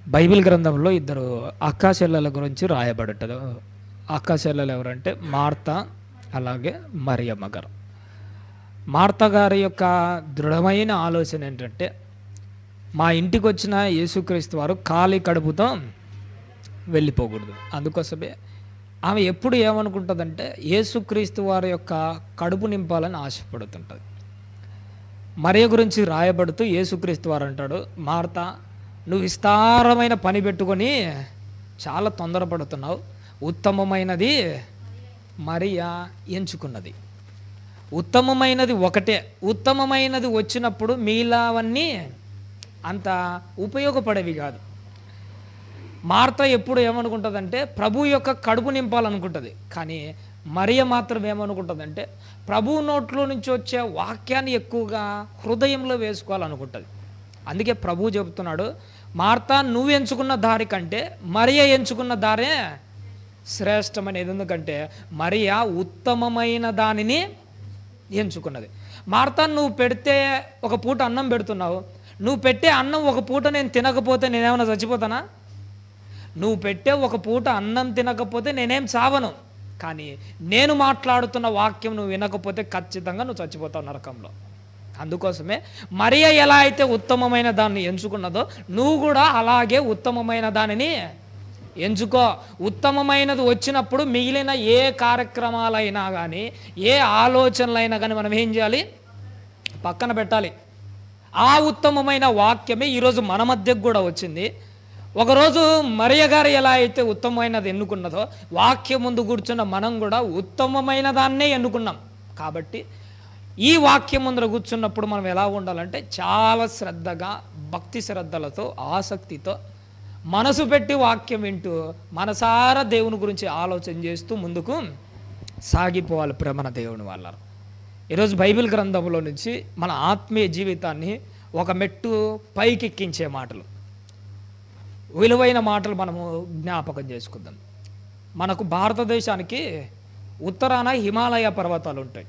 Bible గ్రంథంలో ఇద్దరు అక్కా చెల్లెల గురించి రాయబడుతుంది. అక్కా చెల్లెలు ఎవరంటే మార్తా, అలాగే మరియమ్మ గారు. మార్తా గారి యొక్క దృఢమైన ఆలోచన ఏంటంటే, మా ఇంటికి వచ్చిన యేసుక్రీస్తు వారు ఖాళీ కడుపుతో వెళ్ళిపోకూడదు. అందుకోసమే ఆమె ఎప్పుడు ఏమనుకుంటుందంటే, యేసుక్రీస్తు వారి యొక్క కడుపు నింపాలని ఆశపడుతుంటుంది. మరియ గురించి రాయబడుతూ యేసుక్రీస్తు వారు అంటాడు, మార్తా, నువ్వు విస్తారమైన పని పెట్టుకొని చాలా తొందరపడుతున్నావు, ఉత్తమమైనది మరియా ఎంచుకున్నది. ఉత్తమమైనది ఒకటే. ఉత్తమమైనది వచ్చినప్పుడు మీలావన్నీ అంత ఉపయోగపడేవి కాదు. మార్తా ఎప్పుడు ఏమనుకుంటుందంటే, ప్రభు యొక్క కడుపు నింపాలనుకుంటుంది. కానీ మరియ మాత్రం ఏమనుకుంటుందంటే, ప్రభు నోట్లో నుంచి వచ్చే వాక్యాన్ని ఎక్కువగా హృదయంలో వేసుకోవాలనుకుంటుంది. అందుకే ప్రభు చెబుతున్నాడు, మార్తా, నువ్వు ఎంచుకున్న దారి కంటే మరియ ఎంచుకున్న దారే శ్రేష్టమనేది. ఎందుకంటే మరియ ఉత్తమమైన దానిని ఎంచుకున్నది. మార్తా, నువ్వు పెడితే ఒక పూట అన్నం పెడుతున్నావు, నువ్వు పెట్టే అన్నం ఒక పూట నేను తినకపోతే నేనేమైనా చచ్చిపోతానా? నువ్వు పెట్టే ఒక పూట అన్నం తినకపోతే నేనేం చావను. కానీ నేను మాట్లాడుతున్న వాక్యం నువ్వు వినకపోతే ఖచ్చితంగా నువ్వు చచ్చిపోతావు నరకంలో. అందుకోసమే మరియ ఎలా అయితే ఉత్తమమైన దాన్ని ఎంచుకున్నదో, నువ్వు కూడా అలాగే ఉత్తమమైన దానిని ఎంచుకో. ఉత్తమమైనది వచ్చినప్పుడు మిగిలిన ఏ కార్యక్రమాలైనా కానీ, ఏ ఆలోచనలైనా కానీ మనం ఏం చేయాలి? పక్కన పెట్టాలి. ఆ ఉత్తమమైన వాక్యమే ఈరోజు మన మధ్యకు కూడా వచ్చింది. ఒకరోజు మరియ గారు ఎలా అయితే ఉత్తమమైనది ఎన్నుకున్నదో, వాక్యం ముందు కూర్చున్న మనం కూడా ఉత్తమమైన దాన్నే ఎన్నుకున్నాం. కాబట్టి ఈ వాక్యం ముందర కూర్చున్నప్పుడు మనం ఎలా ఉండాలంటే, చాలా శ్రద్ధగా, భక్తి శ్రద్ధలతో, ఆసక్తితో మనసు పెట్టి వాక్యం వింటూ మనసారా దేవుని గురించి ఆలోచన చేస్తూ ముందుకు సాగిపోవాలి. ప్రేమన దేవుని వాళ్ళ ఈరోజు బైబిల్ గ్రంథంలో నుంచి మన ఆత్మీయ జీవితాన్ని ఒక మెట్టు పైకెక్కించే మాటలు, విలువైన మాటలు మనము జ్ఞాపకం చేసుకుందాం. మనకు భారతదేశానికి ఉత్తరాన హిమాలయ పర్వతాలు ఉంటాయి.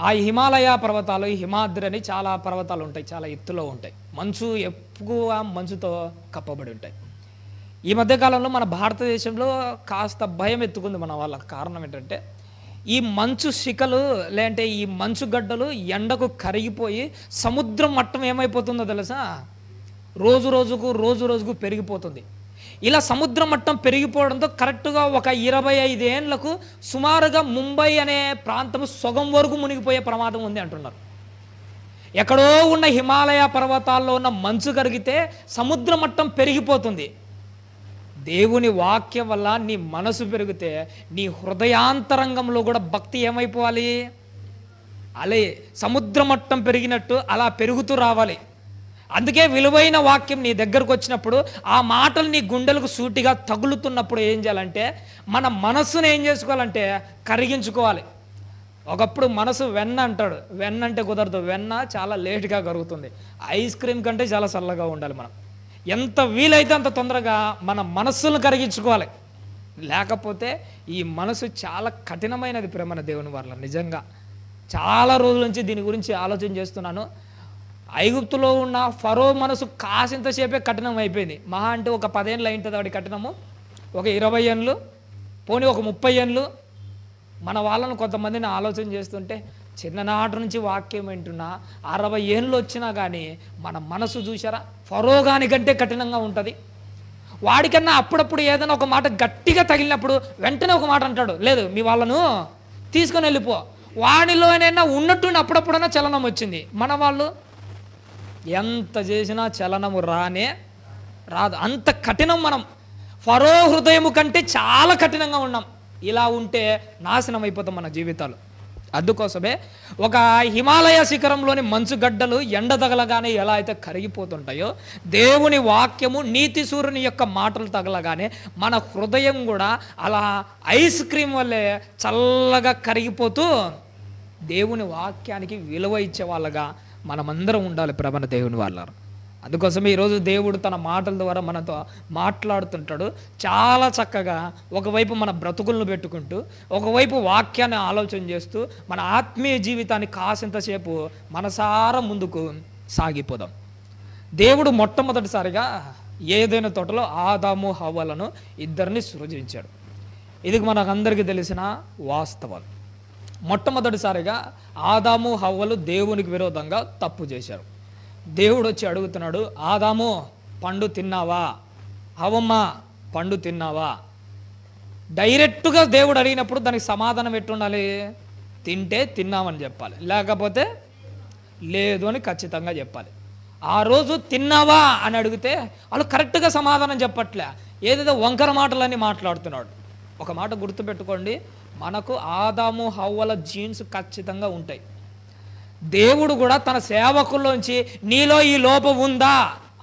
ఆ హిమాలయ పర్వతాలు, హిమాద్రి అని చాలా పర్వతాలు ఉంటాయి, చాలా ఎత్తులో ఉంటాయి. మంచు ఎక్కువ మంచుతో కప్పబడి ఉంటాయి. ఈ మధ్యకాలంలో మన భారతదేశంలో కాస్త భయం ఎత్తుకుంది మన వాళ్ళ. కారణం ఏంటంటే, ఈ మంచు శిఖలు లేదంటే ఈ మంచు గడ్డలు ఎండకు కరిగిపోయి సముద్రం మట్టం ఏమైపోతుందో తెలుసా? రోజు రోజుకు పెరిగిపోతుంది. ఇలా సముద్ర మట్టం పెరిగిపోవడంతో కరెక్ట్గా ఒక 25 ఏళ్లకు సుమారుగా ముంబై అనే ప్రాంతం సగం వరకు మునిగిపోయే ప్రమాదం ఉంది అంటున్నారు. ఎక్కడో ఉన్న హిమాలయ పర్వతాల్లో ఉన్న మంచు కరిగితే సముద్ర మట్టం పెరిగిపోతుంది. దేవుని వాక్యం వల్ల నీ మనసు పెరిగితే నీ హృదయాంతరంగంలో కూడా భక్తి ఏమైపోవాలి? అలే సముద్ర మట్టం పెరిగినట్టు అలా పెరుగుతూ రావాలి. అందుకే విలువైన వాక్యం నీ దగ్గరకు వచ్చినప్పుడు, ఆ మాటలు నీ గుండెలకు సూటిగా తగులుతున్నప్పుడు ఏం చేయాలంటే, మన మనస్సును ఏం చేసుకోవాలంటే కరిగించుకోవాలి. ఒకప్పుడు మనసు వెన్న అంటాడు. వెన్న అంటే కుదరదు. వెన్న చాలా లేట్గా కరుగుతుంది. ఐస్ క్రీమ్ కంటే చాలా చల్లగా ఉండాలి. మనం ఎంత వీలైతే అంత తొందరగా మన మనస్సును కరిగించుకోవాలి. లేకపోతే ఈ మనసు చాలా కఠినమైనది. ప్రేమన దేవుని వల్ల నిజంగా చాలా రోజుల నుంచి దీని గురించి ఆలోచన చేస్తున్నాను. ఐగుప్తులో ఉన్న ఫరో మనసు కాసింతసేపే కఠినం అయిపోయింది. మహా అంటే ఒక 10 ఏళ్ళు అయింటుంది వాడి కఠినము, ఒక 20 ఏళ్ళు, పోనీ ఒక 30 ఏళ్ళు. మన వాళ్ళను కొంతమందిని ఆలోచన చేస్తుంటే, చిన్ననాటి నుంచి వాక్యం వింటున్నా 60 ఏళ్ళు వచ్చినా కానీ మన మనసు చూసారా ఫరో గాని కంటే కఠినంగా ఉంటుంది. వాడికన్నా అప్పుడప్పుడు ఏదైనా ఒక మాట గట్టిగా తగిలినప్పుడు వెంటనే ఒక మాట అంటాడు, లేదు మీ వాళ్ళను తీసుకొని వెళ్ళిపో. వాడిలోనైనా ఉన్నట్టుండి అప్పుడప్పుడైనా చలనం వచ్చింది. మన వాళ్ళు ఎంత చేసినా చలనము రాదు. అంత కఠినం మనం. ఫరో హృదయము కంటే చాలా కఠినంగా ఉన్నాం. ఇలా ఉంటే నాశనం అయిపోతాం మన జీవితాలు. అందుకోసమే ఒక హిమాలయ శిఖరంలోని మంచు గడ్డలు ఎండ తగలగానే ఎలా అయితే కరిగిపోతుంటాయో, దేవుని వాక్యము నీతి సూర్యుని యొక్క మాటలు తగలగానే మన హృదయం కూడా అలా ఐస్ క్రీమ్ వల్లే చల్లగా కరిగిపోతూ దేవుని వాక్యానికి విలువ ఇచ్చే వాళ్ళగా మనమందరం ఉండాలి. ప్రవణ దేవుని వాళ్ళ అందుకోసమే ఈరోజు దేవుడు తన మాటల ద్వారా మనతో మాట్లాడుతుంటాడు. చాలా చక్కగా ఒకవైపు మన బ్రతుకులను పెట్టుకుంటూ, ఒకవైపు వాక్యాన్ని ఆలోచన చేస్తూ, మన ఆత్మీయ జీవితాన్ని కాసింతసేపు మనసారా ముందుకు సాగిపోదాం. దేవుడు మొట్టమొదటిసారిగా ఏదైనా తోటలో ఆదాము హవ్వలను ఇద్దరిని సృజించాడు. ఇది మనకందరికీ తెలిసిన వాస్తవాలు. మొట్టమొదటిసారిగా ఆదాము హవ్వలు దేవునికి విరోధంగా తప్పు చేశారు. దేవుడు వచ్చి అడుగుతున్నాడు, ఆదాము పండు తిన్నావా, హవ్వమ్మ పండు తిన్నావా? డైరెక్ట్గా దేవుడు అడిగినప్పుడు దానికి సమాధానం ఎట్టుండాలి? తింటే తిన్నామని చెప్పాలి, లేకపోతే లేదు అని ఖచ్చితంగా చెప్పాలి. ఆ రోజు తిన్నావా అని అడిగితే వాళ్ళు కరెక్ట్గా సమాధానం చెప్పట్లే, ఏదేదో వంకర మాటలన్నీ మాట్లాడుతున్నాడు. ఒక మాట గుర్తుపెట్టుకోండి, మనకు ఆదాము హవ్వల జీన్స్ ఖచ్చితంగా ఉంటాయి. దేవుడు కూడా తన సేవకుల్లోంచి నీలో ఈ లోపం ఉందా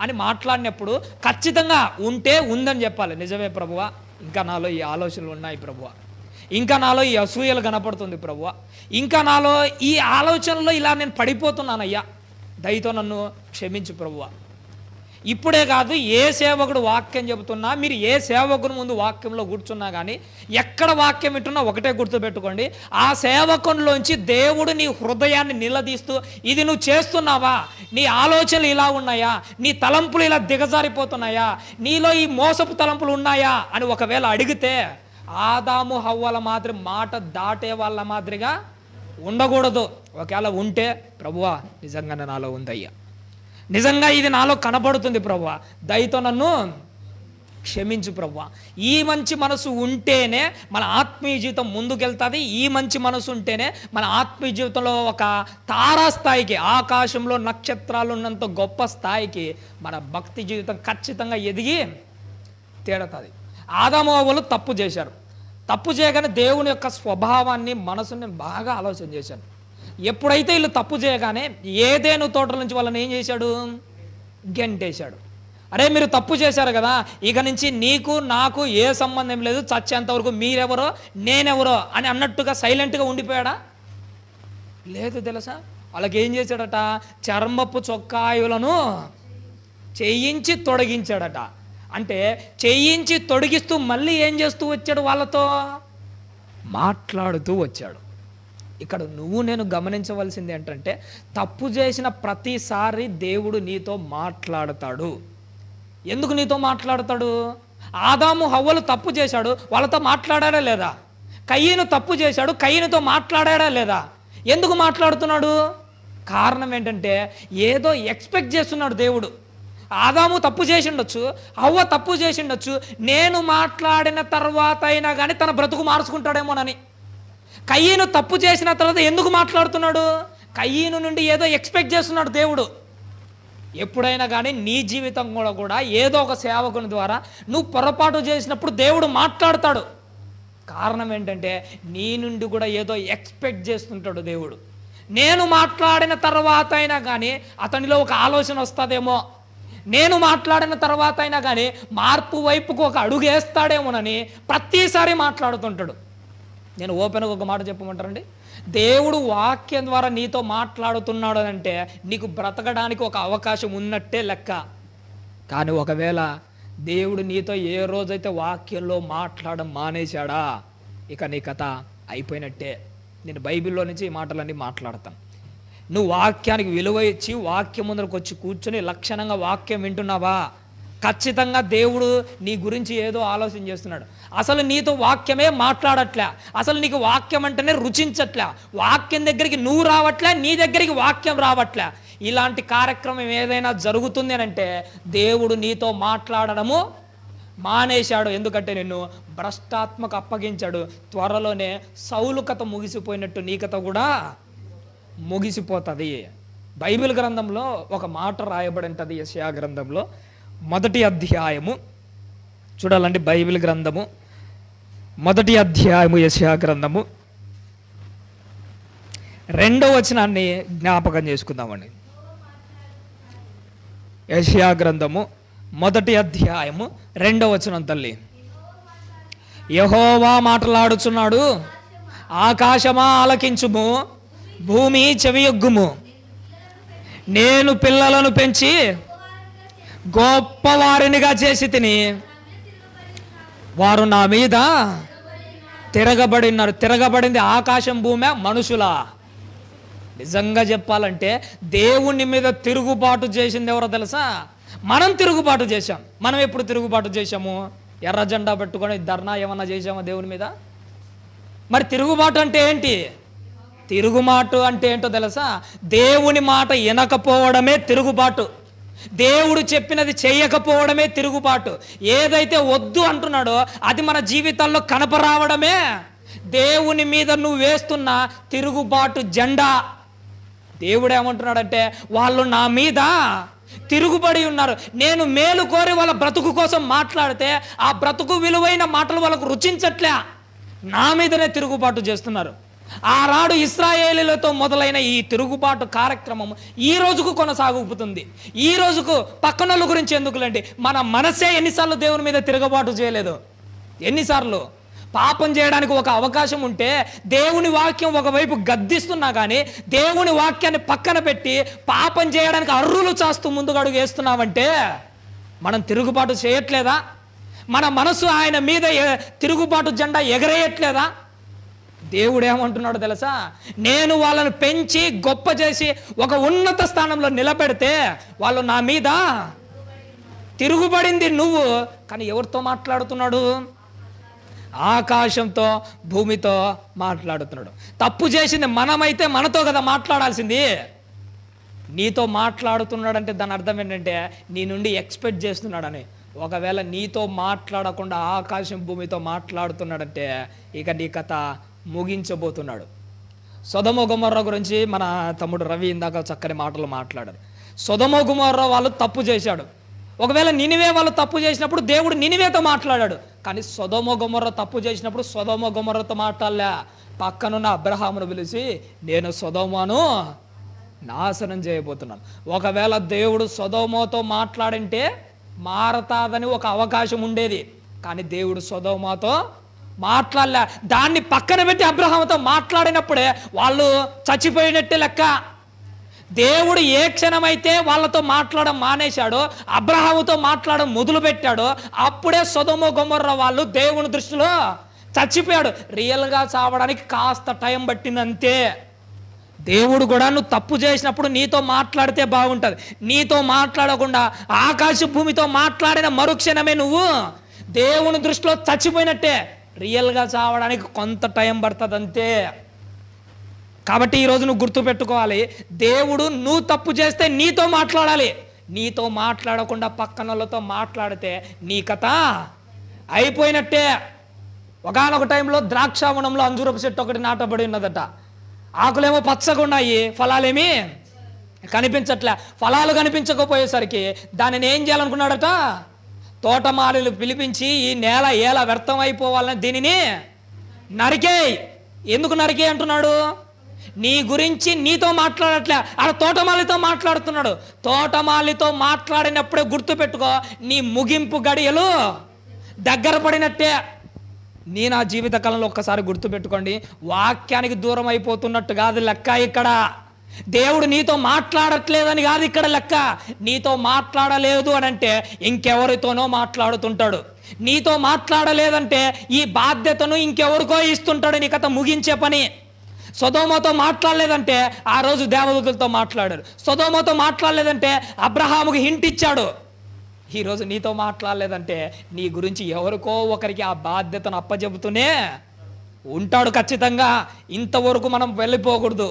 అని మాట్లాడినప్పుడు ఖచ్చితంగా ఉంటే ఉందని చెప్పాలి. నిజమే ప్రభువా, ఇంకా నాలో ఈ ఆలోచనలు ఉన్నాయి ప్రభువా, ఇంకా నాలో ఈ అసూయలు కనపడుతుంది ప్రభువా, ఇంకా నాలో ఈ ఆలోచనలో ఇలా నేను పడిపోతున్నానయ్యా, దయతో నన్ను క్షమించు ప్రభువా. ఇప్పుడే కాదు, ఏ సేవకుడు వాక్యం చెబుతున్నా, మీరు ఏ సేవకుని ముందు వాక్యంలో కూర్చున్నా కానీ, ఎక్కడ వాక్యం వింటున్నా ఒకటే గుర్తుపెట్టుకోండి, ఆ సేవకునిలోంచి దేవుడు నీ హృదయాన్ని నిలదీస్తూ, ఇది నువ్వు చేస్తున్నావా, నీ ఆలోచనలు ఇలా ఉన్నాయా, నీ తలంపులు ఇలా దిగజారిపోతున్నాయా, నీలో ఈ మోసపు తలంపులు ఉన్నాయా అని ఒకవేళ అడిగితే, ఆదాము హవ్వల మాదిరి మాట దాటే వాళ్ళ మాదిరిగా ఉండకూడదు. ఒకవేళ ఉంటే, ప్రభువా నిజంగానే నాలో ఉందయ్యా, నిజంగా ఇది నాలో కనబడుతుంది ప్రభువా, దయతో నన్ను క్షమించు ప్రభువా. ఈ మంచి మనసు ఉంటేనే మన ఆత్మీయ జీవితం ముందుకెళ్తుంది. ఈ మంచి మనసు ఉంటేనే మన ఆత్మీయ జీవితంలో ఒక తారాస్థాయికి, ఆకాశంలో నక్షత్రాలు ఉన్నంత గొప్ప స్థాయికి మన భక్తి జీవితం ఖచ్చితంగా ఎదిగి తేడుతుంది. ఆదాము హవ్వలు తప్పు చేశారు. తప్పు చేయగానే దేవుని యొక్క స్వభావాన్ని, మనసుని బాగా ఆలోచన చేశాను. ఎప్పుడైతే వీళ్ళు తప్పు చేయగానే ఏదేను తోటల నుంచి వాళ్ళని ఏం చేశాడు? గెంటేశాడు. అరే మీరు తప్పు చేశారు కదా, ఇక నుంచి నీకు నాకు ఏ సంబంధం లేదు, చచ్చేంతవరకు మీరెవరో నేనెవరో అని అన్నట్టుగా సైలెంట్గా ఉండిపోయాడా? లేదు. తెలుసా వాళ్ళకి ఏం చేశాడట? చర్మపు చొక్కాయులను చేయించి తొడిగించాడట. అంటే చేయించి తొడిగిస్తూ మళ్ళీ ఏం చేస్తూ వచ్చాడు? వాళ్ళతో మాట్లాడుతూ వచ్చాడు. ఇక్కడ నువ్వు నేను గమనించవలసింది ఏంటంటే, తప్పు చేసిన ప్రతిసారి దేవుడు నీతో మాట్లాడతాడు. ఎందుకు నీతో మాట్లాడతాడు? ఆదాము హవ్వలు తప్పు చేశాడు, వాళ్ళతో మాట్లాడాడా లేదా? కయ్యను తప్పు చేశాడు, కయ్యనుతో మాట్లాడాడా లేదా? ఎందుకు మాట్లాడుతున్నాడు? కారణం ఏంటంటే, ఏదో ఎక్స్పెక్ట్ చేస్తున్నాడు దేవుడు. ఆదాము తప్పు చేసిండొచ్చు, హవ్వ తప్పు చేసిండొచ్చు, నేను మాట్లాడిన తర్వాత అయినా కానీ తన బ్రతుకు మార్చుకుంటాడేమోనని. కయ్యను తప్పు చేసిన తర్వాత ఎందుకు మాట్లాడుతున్నాడు? కయ్యను నుండి ఏదో ఎక్స్పెక్ట్ చేస్తున్నాడు దేవుడు. ఎప్పుడైనా కానీ నీ జీవితం కూడా ఏదో ఒక సేవకుని ద్వారా నువ్వు పొరపాటు చేసినప్పుడు దేవుడు మాట్లాడతాడు. కారణం ఏంటంటే, నీ నుండి కూడా ఏదో ఎక్స్పెక్ట్ చేస్తుంటాడు దేవుడు. నేను మాట్లాడిన తర్వాత అయినా కానీ అతనిలో ఒక ఆలోచన వస్తుందేమో, నేను మాట్లాడిన తర్వాత అయినా కానీ మార్పు వైపుకు ఒక అడుగు వేస్తాడేమోనని ప్రతిసారి మాట్లాడుతుంటాడు. నేను ఓపెన్గా ఒక మాట చెప్పమంటారండి, దేవుడు వాక్యం ద్వారా నీతో మాట్లాడుతున్నాడు అంటే నీకు బ్రతకడానికి ఒక అవకాశం ఉన్నట్టే లెక్క. కానీ ఒకవేళ దేవుడు నీతో ఏ రోజైతే వాక్యంలో మాట్లాడడం మానేశాడా, ఇక నీ కథ అయిపోయినట్టే. నేను బైబిల్లో నుంచి ఈ మాటలన్నీ మాట్లాడతాను. నువ్వు వాక్యానికి విలువ ఇచ్చి వాక్యం ముందరకు వచ్చి కూర్చొని లక్షణంగా వాక్యం వింటున్నావా, ఖచ్చితంగా దేవుడు నీ గురించి ఏదో ఆలోచన చేస్తున్నాడు. అసలు నీతో వాక్యమే మాట్లాడట్లే, అసలు నీకు వాక్యం అంటేనే రుచించట్లే, వాక్యం దగ్గరికి నువ్వు రావట్లే, నీ దగ్గరికి వాక్యం రావట్లే. ఇలాంటి కార్యక్రమం ఏదైనా జరుగుతుంది అని అంటే దేవుడు నీతో మాట్లాడడము మానేశాడు. ఎందుకంటే నిన్ను భ్రష్టాత్మకు అప్పగించాడు. త్వరలోనే సౌలు కథ ముగిసిపోయినట్టు నీ కథ కూడా ముగిసిపోతుంది. బైబిల్ గ్రంథంలో ఒక మాట రాయబడి ఉంటుంది, యెషయా గ్రంథంలో 1వ అధ్యాయము చూడాలండి. బైబిల్ గ్రంథము 1వ అధ్యాయము, యెషయా గ్రంథము 2వ వచనాన్ని జ్ఞాపకం చేసుకుందామండి. యెషయా గ్రంథము 1వ అధ్యాయము 2వ వచనం. తల్లి యెహోవా మాట్లాడుచున్నాడు, ఆకాశమా ఆలకించుము, భూమి చెవియొగ్గుము. నేను పిల్లలను పెంచి గొప్పవారినిగా చేసి తిని, వారు నా మీద తిరగబడినారు. తిరగబడింది ఆకాశం, భూమి, మనుషులా? నిజంగా చెప్పాలంటే దేవుని మీద తిరుగుబాటు చేసింది ఎవరో తెలుసా? మనం తిరుగుబాటు చేశాం. మనం ఎప్పుడు తిరుగుబాటు చేశాము? ఎర్ర జెండా పెట్టుకొని ధర్నా ఏమన్నా చేశామా దేవుని మీద? మరి తిరుగుబాటు అంటే ఏంటి? తిరుగుబాటు అంటే ఏంటో తెలుసా? దేవుని మాట వినకపోవడమే తిరుగుబాటు. దేవుడు చెప్పినది చేయకపోవడమే తిరుగుబాటు. ఏదైతే వద్దు అంటున్నాడో అది మన జీవితాల్లో కనపరావడమే దేవుని మీద నువ్వు వేస్తున్న తిరుగుబాటు జెండా. దేవుడు ఏమంటున్నాడంటే, వాళ్ళు నా మీద తిరుగుబడి ఉన్నారు. నేను మేలు కోరి వాళ్ళ బ్రతుకు కోసం మాట్లాడితే ఆ బ్రతుకు విలువైన మాటలు వాళ్ళకు రుచించట్లే, నా మీదనే తిరుగుబాటు చేస్తున్నారు. ఆనాడు ఇశ్రాయేలీలతో మొదలైన ఈ తిరుగుబాటు కార్యక్రమం ఈ రోజుకు కొనసాగుతుంది. ఈ రోజుకు పక్కనోళ్ళ గురించి ఎందుకులేండి, మన మనసే ఎన్నిసార్లు దేవుని మీద తిరుగుబాటు చేయలేదు? ఎన్నిసార్లు? పాపం చేయడానికి ఒక అవకాశం ఉంటే దేవుని వాక్యం ఒకవైపు గద్దిస్తున్నా కానీ దేవుని వాక్యాన్ని పక్కన పెట్టి పాపం చేయడానికి అర్రులు చాస్తూ ముందుకు అడుగు వేస్తున్నామంటే మనం తిరుగుబాటు చేయట్లేదా? మన మనసు ఆయన మీద తిరుగుబాటు జెండా ఎగరేయట్లేదా? దేవుడు ఏమంటున్నాడు తెలుసా? నేను వాళ్ళను పెంచి గొప్ప చేసి ఒక ఉన్నత స్థానంలో నిలబెడితే వాళ్ళు నా మీద తిరుగుబడింది నువ్వు. కానీ ఎవరితో మాట్లాడుతున్నాడు? ఆకాశంతో భూమితో మాట్లాడుతున్నాడు. తప్పు చేసింది మనమైతే మనతో కదా మాట్లాడాల్సింది. నీతో మాట్లాడుతున్నాడంటే దాని అర్థం ఏంటంటే నీ నుండి ఎక్స్పెక్ట్ చేస్తున్నాడని. ఒకవేళ నీతో మాట్లాడకుండా ఆకాశం భూమితో మాట్లాడుతున్నాడంటే ఇక నీ కథ ముగించబోతున్నాడు. సొదొమ గొమొర్రా గురించి మన తమ్ముడు రవి ఇందాక చక్కని మాటలు మాట్లాడారు. సొదొమ గొమొర్రా వాళ్ళు తప్పు చేశాడు. ఒకవేళ నినివే వాళ్ళు తప్పు చేసినప్పుడు దేవుడు నినివేతో మాట్లాడాడు. కానీ సొదొమ గొమొర్రా తప్పు చేసినప్పుడు సొదొమ గొమొర్రాతో మాట్లాడలే. పక్కనున్న అబ్రహామును పిలిచి నేను సొదొమను నాశనం చేయబోతున్నాను. ఒకవేళ దేవుడు సొదొమతో మాట్లాడింటే మారతాదని ఒక అవకాశం ఉండేది. కానీ దేవుడు సొదొమతో మాట్లాడలే. దాన్ని పక్కన పెట్టి అబ్రహాముతో మాట్లాడినప్పుడే వాళ్ళు చచ్చిపోయినట్టే లెక్క. దేవుడు ఏ క్షణమైతే వాళ్ళతో మాట్లాడడం మానేశాడో, అబ్రహాముతో మాట్లాడడం మొదలు పెట్టాడో అప్పుడే సొదొమ గొమొర్రా వాళ్ళు దేవుని దృష్టిలో చచ్చిపోయాడు. రియల్గా చావడానికి కాస్త టైం పట్టిందంతే. దేవుడు కూడా నువ్వు తప్పు చేసినప్పుడు నీతో మాట్లాడితే బాగుంటుంది. నీతో మాట్లాడకుండా ఆకాశ భూమితో మాట్లాడిన మరుక్షణమే నువ్వు దేవుని దృష్టిలో చచ్చిపోయినట్టే. రియల్గా చావడానికి కొంత టైం పడుతుంది అంతే. కాబట్టి ఈరోజు నువ్వు గుర్తుపెట్టుకోవాలి, దేవుడు నువ్వు తప్పు చేస్తే నీతో మాట్లాడాలి. నీతో మాట్లాడకుండా పక్కన వాళ్ళతో మాట్లాడితే నీ కథ అయిపోయినట్టే. ఒకానొక టైంలో ద్రాక్షావనంలో అంజూరపు చెట్టు ఒకటి నాటబడి ఉన్నదట. ఆకులేమో పచ్చగా ఉన్నాయి, ఫలాలేమీ కనిపించట్లే. ఫలాలు కనిపించకపోయేసరికి దానిని ఏం చేయాలనుకున్నాడట? తోటమాలిలు పిలిపించి ఈ నేల ఏలా వ్యర్థం అయిపోవాలని దీనిని నరికేయ్. ఎందుకు నరికే అంటున్నాడు? నీ గురించి నీతో మాట్లాడట్లే, ఆడ తోటమాలితో మాట్లాడుతున్నాడు. తోటమాలితో మాట్లాడినప్పుడే గుర్తుపెట్టుకో, నీ ముగింపు గడియలు దగ్గర పడినట్టే. నీ నా జీవిత కాలంలో ఒక్కసారి గుర్తుపెట్టుకోండి, వాక్యానికి దూరం అయిపోతున్నట్టు కాదు లెక్క ఇక్కడ. దేవుడు నీతో మాట్లాడట్లేదని కాదు ఇక్కడ లెక్క. నీతో మాట్లాడలేదు అని అంటే ఇంకెవరితోనో మాట్లాడుతుంటాడు. నీతో మాట్లాడలేదంటే ఈ బాధ్యతను ఇంకెవరికో ఇస్తుంటాడు. నీ కథ ముగించే పని. సొదొమతో మాట్లాడలేదంటే ఆ రోజు దేవదూతలతో మాట్లాడారు. సొదొమతో మాట్లాడలేదంటే అబ్రహాముకి హింట్ ఇచ్చాడు. ఈరోజు నీతో మాట్లాడలేదంటే నీ గురించి ఎవరికో ఒకరికి ఆ బాధ్యతను అప్పచెబుతూనే ఉంటాడు ఖచ్చితంగా. ఇంతవరకు మనం వెళ్ళిపోకూడదు.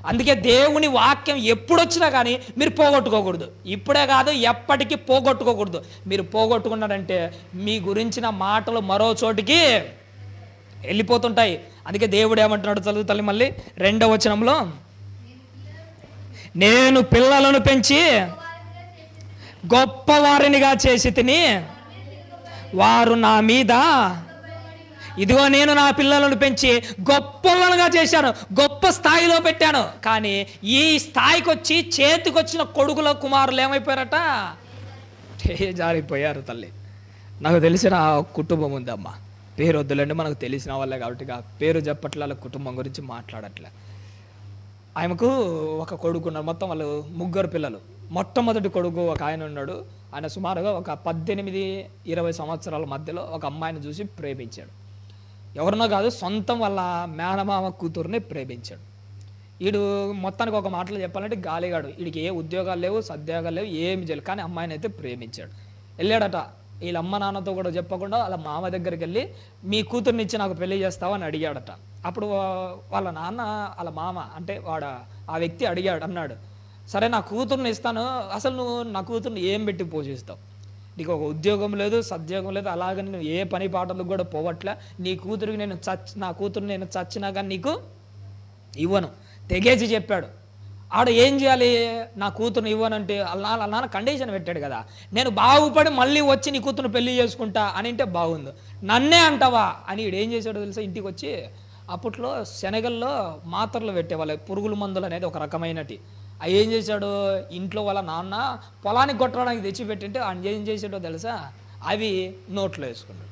అందుకే దేవుని వాక్యం ఎప్పుడొచ్చినా కానీ మీరు పోగొట్టుకోకూడదు. ఇప్పుడే కాదు, ఎప్పటికీ పోగొట్టుకోకూడదు. మీరు పోగొట్టుకున్నారంటే మీ గురించిన మాటలు మరో చోటికి వెళ్ళిపోతుంటాయి. అందుకే దేవుడు ఏమంటున్నాడు చదువుతల్లి మళ్ళీ 2వ వచనంలో, నేను పిల్లలను పెంచి గొప్పవారినిగా చేసి తిని వారు నా మీద, ఇదిగో నేను నా పిల్లలను పెంచి గొప్పవాళ్ళుగా చేశాను, గొప్ప స్థాయిలో పెట్టాను. కానీ ఈ స్థాయికి వచ్చి చేతికొచ్చిన కొడుకుల కుమారులు ఏమైపోయారట? జారిపోయారు. తల్లి, నాకు తెలిసిన కుటుంబం ఉందమ్మా, పేరు వద్దులేండి, మనకు తెలిసిన వాళ్ళే కాబట్టి పేరు చెప్పట్లే, వాళ్ళ కుటుంబం గురించి మాట్లాడట్లే. ఆయనకు ఒక కొడుకు ఉన్నాడు. మొత్తం వాళ్ళు 3 పిల్లలు. మొట్టమొదటి కొడుకు ఒక ఆయన ఉన్నాడు. ఆయన సుమారుగా ఒక 18-20 సంవత్సరాల మధ్యలో ఒక అమ్మాయిని చూసి ప్రేమించాడు. ఎవరినో కాదు, సొంతం వాళ్ళ మేనమామ కూతురుని ప్రేమించాడు. వీడు మొత్తానికి ఒక మాటలో చెప్పాలంటే గాలిగాడు. వీడికి ఏ ఉద్యోగాలు లేవు, సద్యోగాలు లేవు, ఏమి చేయలేదు. కానీ అమ్మాయిని అయితే ప్రేమించాడు. వెళ్ళాడట, వీళ్ళ అమ్మ నాన్నతో కూడా చెప్పకుండా వాళ్ళ మామ దగ్గరికి వెళ్ళి మీ కూతుర్ని ఇచ్చి నాకు పెళ్లి చేస్తావు అని అడిగాడట. అప్పుడు వాళ్ళ నాన్న వాళ్ళ మామ అంటే ఆ వ్యక్తి అన్నాడు, సరే నా కూతుర్ని ఇస్తాను, అసలు నువ్వు నా కూతుర్ని ఏం పెట్టి పోషిస్తావు? నీకు ఒక ఉద్యోగం లేదు, సద్యోగం లేదు, అలాగని నువ్వు ఏ పని పాటలకు కూడా పోవట్లే. నా కూతురు నేను చచ్చినా కానీ నీకు ఇవ్వను తెగేసి చెప్పాడు. ఆడ ఏం చేయాలి? నా కూతురుని ఇవ్వనంటే నాన్న కండిషన్ పెట్టాడు కదా, నేను బాగుపడి మళ్ళీ వచ్చి నీ కూతురుని పెళ్లి చేసుకుంటా అని అంటే బాగుంది, నన్నే అంటావా అని ఈడు ఏం చేశాడో తెలుసా? ఇంటికి వచ్చి అప్పట్లో శనగల్లో మాత్రలు పెట్టేవాళ్ళు, పురుగుల మందులు అనేది ఒక రకమైనటి. అవి ఏం చేశాడు? ఇంట్లో వాళ్ళ నాన్న పొలానికి కొట్టడానికి తెచ్చిపెట్టింటే ఆయన ఏం చేశాడో తెలుసా? అవి నోట్లో వేసుకున్నాడు.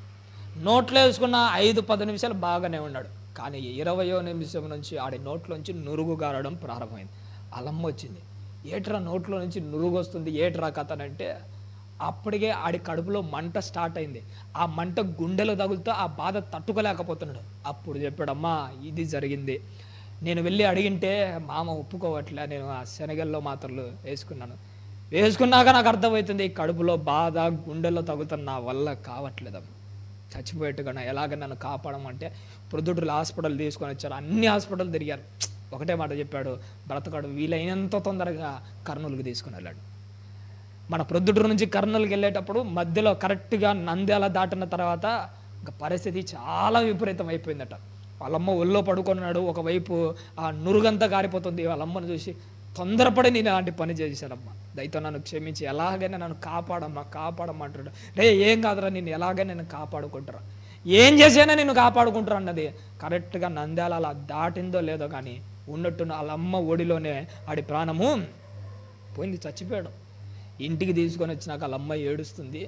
నోట్లో వేసుకున్న 5-10 నిమిషాలు బాగానే ఉన్నాడు. కానీ 20వ నిమిషం నుంచి ఆడి నోట్లోంచి నురుగు గారడం ప్రారంభమైంది. అలమ్మ వచ్చింది, ఏట్రా నోట్లో నుంచి నురుగు వస్తుంది, ఏట్రా కథనంటే అప్పటికే ఆడి కడుపులో మంట స్టార్ట్ అయింది. ఆ మంట గుండెలు తగులుతూ ఆ బాధ తట్టుకోలేకపోతున్నాడు. అప్పుడు చెప్పాడు, అమ్మా ఇది జరిగింది, నేను వెళ్ళి అడిగింటే మామ ఒప్పుకోవట్లే, నేను ఆ శనగల్లో మాత్రలు వేసుకున్నాక నాకు అర్థమవుతుంది ఈ కడుపులో బాధ గుండెల్లో తగులుతున్న నా వల్ల కావట్లేదమ్మా, చచ్చిపోయేట్టుగా ఎలాగ నన్ను కాపాడమంటే ప్రొద్దుటూరు హాస్పిటల్ తీసుకొని వచ్చారు. అన్ని హాస్పిటల్ తిరిగారు. ఒకటే మాట చెప్పాడు, బ్రతకాడు, వీలైనంత తొందరగా కర్నూలుకి తీసుకుని వెళ్ళాడు. మన ప్రొద్దుటూరు నుంచి కర్నూలుకి వెళ్ళేటప్పుడు మధ్యలో కరెక్ట్గా నంద్యాల దాటిన తర్వాత ఇంకా పరిస్థితి చాలా విపరీతం అయిపోయిందట. వాళ్ళమ్మ ఒళ్ళో పడుకున్నాడు, ఒకవైపు ఆ నురుగంతా కారిపోతుంది. వాళ్ళమ్మను చూసి తొందరపడి నేను అలాంటి పని చేశానమ్మా, దయతో నన్ను క్షమించి ఎలాగైనా నన్ను కాపాడమ్మా అంటాడు. రే ఏం కాదురా, నేను ఎలాగైనా నేను కాపాడుకుంటారా, ఏం చేసైనా నేను కాపాడుకుంటారా అన్నది. కరెక్ట్గా నంద్యాల అలా దాటిందో లేదో కానీ ఉన్నట్టున్న వాళ్ళ అమ్మ ఒడిలోనే ఆడి ప్రాణము పోయింది, చచ్చిపోయాడు. ఇంటికి తీసుకొని వచ్చినాక వాళ్ళ అమ్మ ఏడుస్తుంది.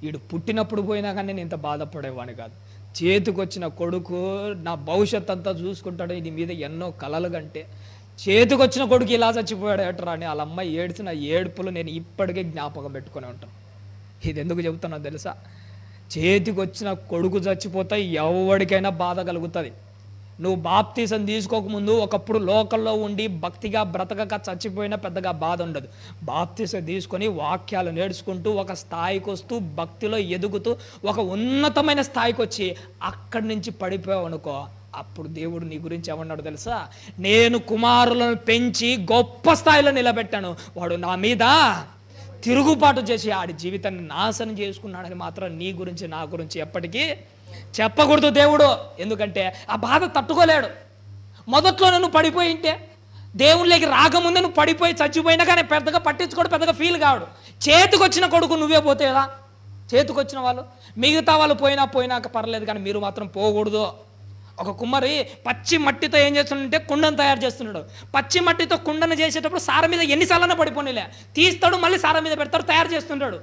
వీడు పుట్టినప్పుడు పోయినా కానీ నేను ఇంత బాధపడేవాడిని కాదు, చేతికి వచ్చిన కొడుకు నా భవిష్యత్ అంతా చూసుకుంటాడు, ఇది మీద ఎన్నో కలలు కంటే చేతికి వచ్చిన కొడుకు ఇలా చచ్చిపోయాడు ఏటరా అని వాళ్ళ అమ్మాయి ఏడ్చిన ఏడుపులు నేను ఇప్పటికే జ్ఞాపకం పెట్టుకుని ఉంటాను. ఇది ఎందుకు చెబుతున్నా తెలుసా? చేతికి వచ్చిన కొడుకు చచ్చిపోతే ఎవరికైనా బాధ కలుగుతుంది. నువ్వు బాప్తీసం తీసుకోకముందు ఒకప్పుడు లోకల్లో ఉండి భక్తిగా బ్రతకక చచ్చిపోయినా పెద్దగా బాధ ఉండదు. బాప్తీసం తీసుకొని వాక్యాలు నేర్చుకుంటూ ఒక స్థాయికి వస్తూ భక్తిలో ఎదుగుతూ ఒక ఉన్నతమైన స్థాయికి వచ్చి అక్కడి నుంచి పడిపోయావు అనుకో, అప్పుడు దేవుడు నీ గురించి ఏమన్నాడు తెలుసా? నేను కుమారులను పెంచి గొప్ప స్థాయిలో నిలబెట్టాను, వాడు నా మీద తిరుగుబాటు చేసి ఆడి జీవితాన్ని నాశనం చేసుకున్నాడని మాత్రం నీ గురించి నా గురించి ఎప్పటికీ చెప్పకూడదు దేవుడు. ఎందుకంటే ఆ బాధ తట్టుకోలేడు. మొదట్లో నువ్వు పడిపోయింటే దేవుళ్ళకి రాకముందే నువ్వు పడిపోయి చచ్చిపోయినా కానీ పెద్దగా పట్టించుకోడు, పెద్దగా ఫీల్ కావడు. చేతికి వచ్చిన కొడుకు నువ్వే పోతే ఎలా? చేతికి వచ్చిన వాళ్ళు మిగతా వాళ్ళు పోయినాక పర్లేదు, కానీ మీరు మాత్రం పోకూడదు. ఒక కుమ్మరి పచ్చి మట్టితో ఏం చేస్తున్నాడంటే కుండను తయారు చేస్తున్నాడు. పచ్చి మట్టితో కుండను చేసేటప్పుడు సార మీద ఎన్నిసార్లు పడిపోనిలే, తీస్తాడు, మళ్ళీ సార మీద పెడతాడు, తయారు చేస్తుంటాడు.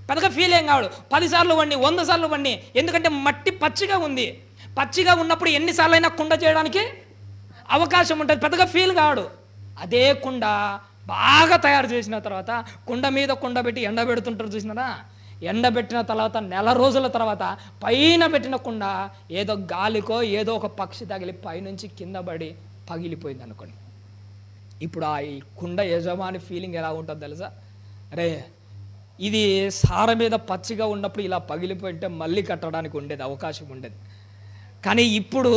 పెద్దగా ఫీల్ ఏం కావాడు. 10 సార్లు వండి 100 సార్లు వండి, ఎందుకంటే మట్టి పచ్చిగా ఉంది. పచ్చిగా ఉన్నప్పుడు ఎన్నిసార్లు అయినా కుండ చేయడానికి అవకాశం ఉంటుంది, పెద్దగా ఫీల్ కావాడు. అదే కుండ బాగా తయారు చేసిన తర్వాత కుండ మీద కుండ పెట్టి ఎండబెడుతుంటారు చూసినారా? ఎండబెట్టిన తర్వాత నెల రోజుల తర్వాత పైన పెట్టిన కుండ ఏదో గాలికో ఏదో ఒక పక్షి తగిలి పైనుంచి కింద పడి పగిలిపోయింది అనుకోండి. ఇప్పుడు ఆ కుండ యజమాని ఫీలింగ్ ఎలా ఉంటుందో తెలుసా? అరే ఇది సార మీద పచ్చిగా ఉన్నప్పుడు ఇలా పగిలిపోయింటే మళ్ళీ కట్టడానికి ఉండేది, అవకాశం ఉండేది. కానీ ఇప్పుడు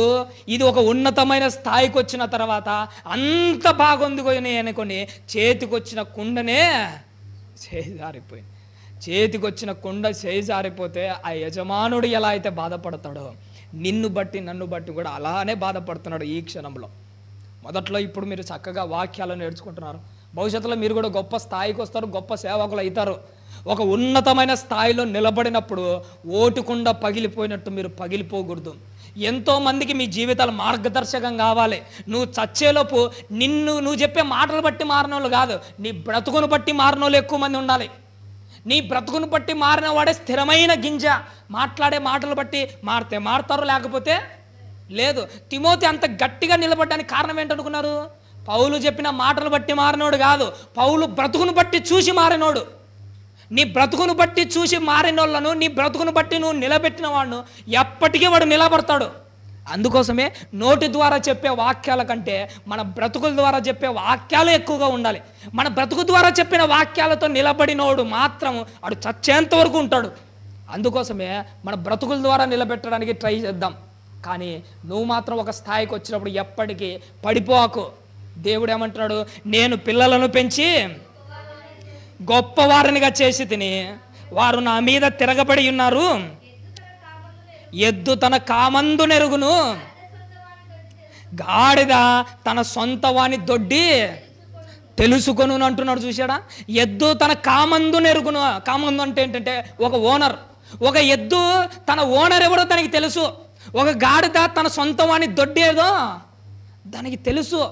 ఇది ఒక ఉన్నతమైన స్థాయికి వచ్చిన తర్వాత అంత బాగుంది అనుకొని చేతికి వచ్చిన కుండనే చేజారిపోయింది. చేతికి వచ్చిన కుండ చేజారిపోతే ఆ యజమానుడు ఎలా అయితే బాధపడతాడో నిన్ను బట్టి నన్ను బట్టి కూడా అలానే బాధపడుతున్నాడు ఈ క్షణంలో. మొదట్లో ఇప్పుడు మీరు చక్కగా వాక్యాలను నేర్చుకుంటున్నారు, భవిష్యత్తులో మీరు కూడా గొప్ప స్థాయికి వస్తారు, గొప్ప సేవకులు అవుతారు. ఒక ఉన్నతమైన స్థాయిలో నిలబడినప్పుడు ఓటుకుండా పగిలిపోయినట్టు మీరు పగిలిపోకూడదు. ఎంతోమందికి మీ జీవితాలు మార్గదర్శకం కావాలి. నువ్వు చచ్చేలోపు నువ్వు చెప్పే మాటలు బట్టి మారిన వాళ్ళు కాదు, నీ బ్రతుకును బట్టి మారిన వాళ్ళు ఎక్కువ మంది ఉండాలి. నీ బ్రతుకును బట్టి మారిన వాడే స్థిరమైన గింజ. మాట్లాడే మాటలు బట్టి మారితే మారుతారు, లేకపోతే లేదు. తిమోతి అంత గట్టిగా నిలబడడానికి కారణం ఏంటనుకున్నారు? పౌలు చెప్పిన మాటలు బట్టి మారినోడు కాదు, పౌలు బ్రతుకును బట్టి చూసి మారినోడు. నీ బ్రతుకును బట్టి చూసి మారినోళ్ళను, నీ బ్రతుకును బట్టి నువ్వు నిలబెట్టిన వాడును ఎప్పటికీ వాడు నిలబడతాడు. అందుకోసమే నోటి ద్వారా చెప్పే వాక్యాల కంటే మన బ్రతుకుల ద్వారా చెప్పే వాక్యాలు ఎక్కువగా ఉండాలి. మన బ్రతుకు ద్వారా చెప్పిన వాక్యాలతో నిలబడినోడు మాత్రం వాడు చచ్చేంత వరకు ఉంటాడు. అందుకోసమే మన బ్రతుకుల ద్వారా నిలబెట్టడానికి ట్రై చేద్దాం. కానీ నువ్వు మాత్రం ఒక స్థాయికి వచ్చినప్పుడు ఎప్పటికీ పడిపోకు. దేవుడు ఏమంటున్నాడు, నేను పిల్లలను పెంచి గొప్పవారినిగా చేసి తిని వారు నా మీద తిరగబడి ఉన్నారు. ఎద్దు తన కామందు నెరుగును, గాడిద తన సొంత వాని దొడ్డి తెలుసుకొను అంటున్నాడు. చూశాడా? ఎద్దు తన కామందు నెరుగును. కామందు అంటే ఏంటంటే ఒక ఓనర్. ఒక ఎద్దు తన ఓనర్ ఎవరో దానికి తెలుసు. ఒక గాడిద తన సొంత వాని దొడ్డి ఏదో దానికి తెలుసు.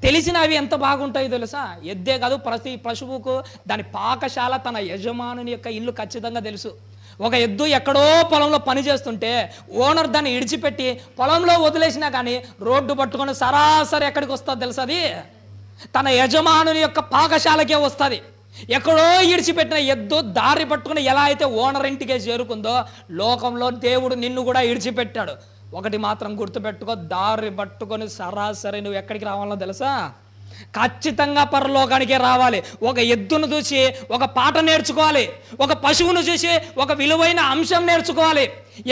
తెలిసిన అవి ఎంత బాగుంటాయో తెలుసా? ఎద్దే కాదు, ప్రతి పశువుకు దాని పాకశాల తన యజమానుని యొక్క ఇల్లు ఖచ్చితంగా తెలుసు. ఒక ఎద్దు ఎక్కడో పొలంలో పని చేస్తుంటే ఓనర్ దాన్ని ఇడిచిపెట్టి పొలంలో వదిలేసినా కానీ రోడ్డు పట్టుకొని సరాసరి ఎక్కడికి వస్తుంది తెలుసా? అది తన యజమానుని యొక్క పాకశాలకే వస్తుంది. ఎక్కడో ఇడిచిపెట్టిన ఎద్దు దారి పట్టుకుని ఎలా అయితే ఓనర్ ఇంటికే చేరుకుందో లోకంలో దేవుడు నిన్ను కూడా ఇడిచిపెట్టాడు. ఒకటి మాత్రం గుర్తుపెట్టుకో, దారి పట్టుకొని సరాసరి నువ్వు ఎక్కడికి రావాలో తెలుసా? ఖచ్చితంగా పరలోకానికే రావాలి. ఒక ఎద్దును చూసి ఒక పాట నేర్చుకోవాలి. ఒక పశువును చూసి ఒక విలువైన అంశం నేర్చుకోవాలి.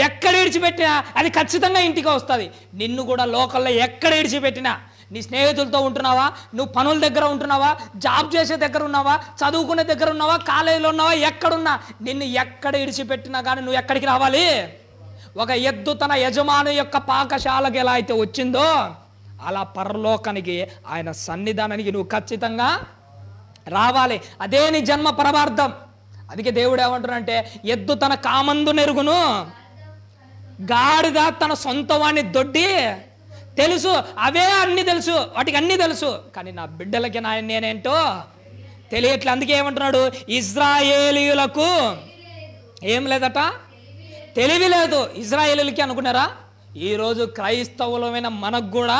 ఎక్కడ ఇడిచిపెట్టినా అది ఖచ్చితంగా ఇంటికి వస్తుంది. నిన్ను కూడా లోకల్లో ఎక్కడ ఇడిచిపెట్టినా, నీ స్నేహితులతో ఉంటున్నావా, నువ్వు పనుల దగ్గర ఉంటున్నావా, జాబ్ చేసే దగ్గర ఉన్నావా, చదువుకునే దగ్గర ఉన్నావా, కాలేజీలో ఉన్నావా, ఎక్కడున్నా నిన్ను ఎక్కడ ఇడిచిపెట్టినా కానీ నువ్వు ఎక్కడికి రావాలి? ఒక ఎద్దు తన యజమాని యొక్క పాకశాలకు ఎలా అయితే వచ్చిందో అలా పరలోకానికి, ఆయన సన్నిధానానికి నువ్వు ఖచ్చితంగా రావాలి. అదే నీ జన్మ పరమార్థం. అందుకే దేవుడు ఏమంటున్నాడంటే, ఎద్దు తన కామందు నెరుగును, గాడిద తన సొంత వాణ్ణి దొడ్డి తెలుసు. అవే అన్ని తెలుసు, వాటికి అన్ని తెలుసు. కానీ నా బిడ్డలకి నేనేంటో తెలియట్లే. అందుకే ఏమంటున్నాడు, ఇజ్రాయేలీయులకు ఏం లేదట, తెలివి లేదు. ఇజ్రాయేలీలకి అనుకున్నారా? ఈరోజు క్రైస్తవులమైన మనకు కూడా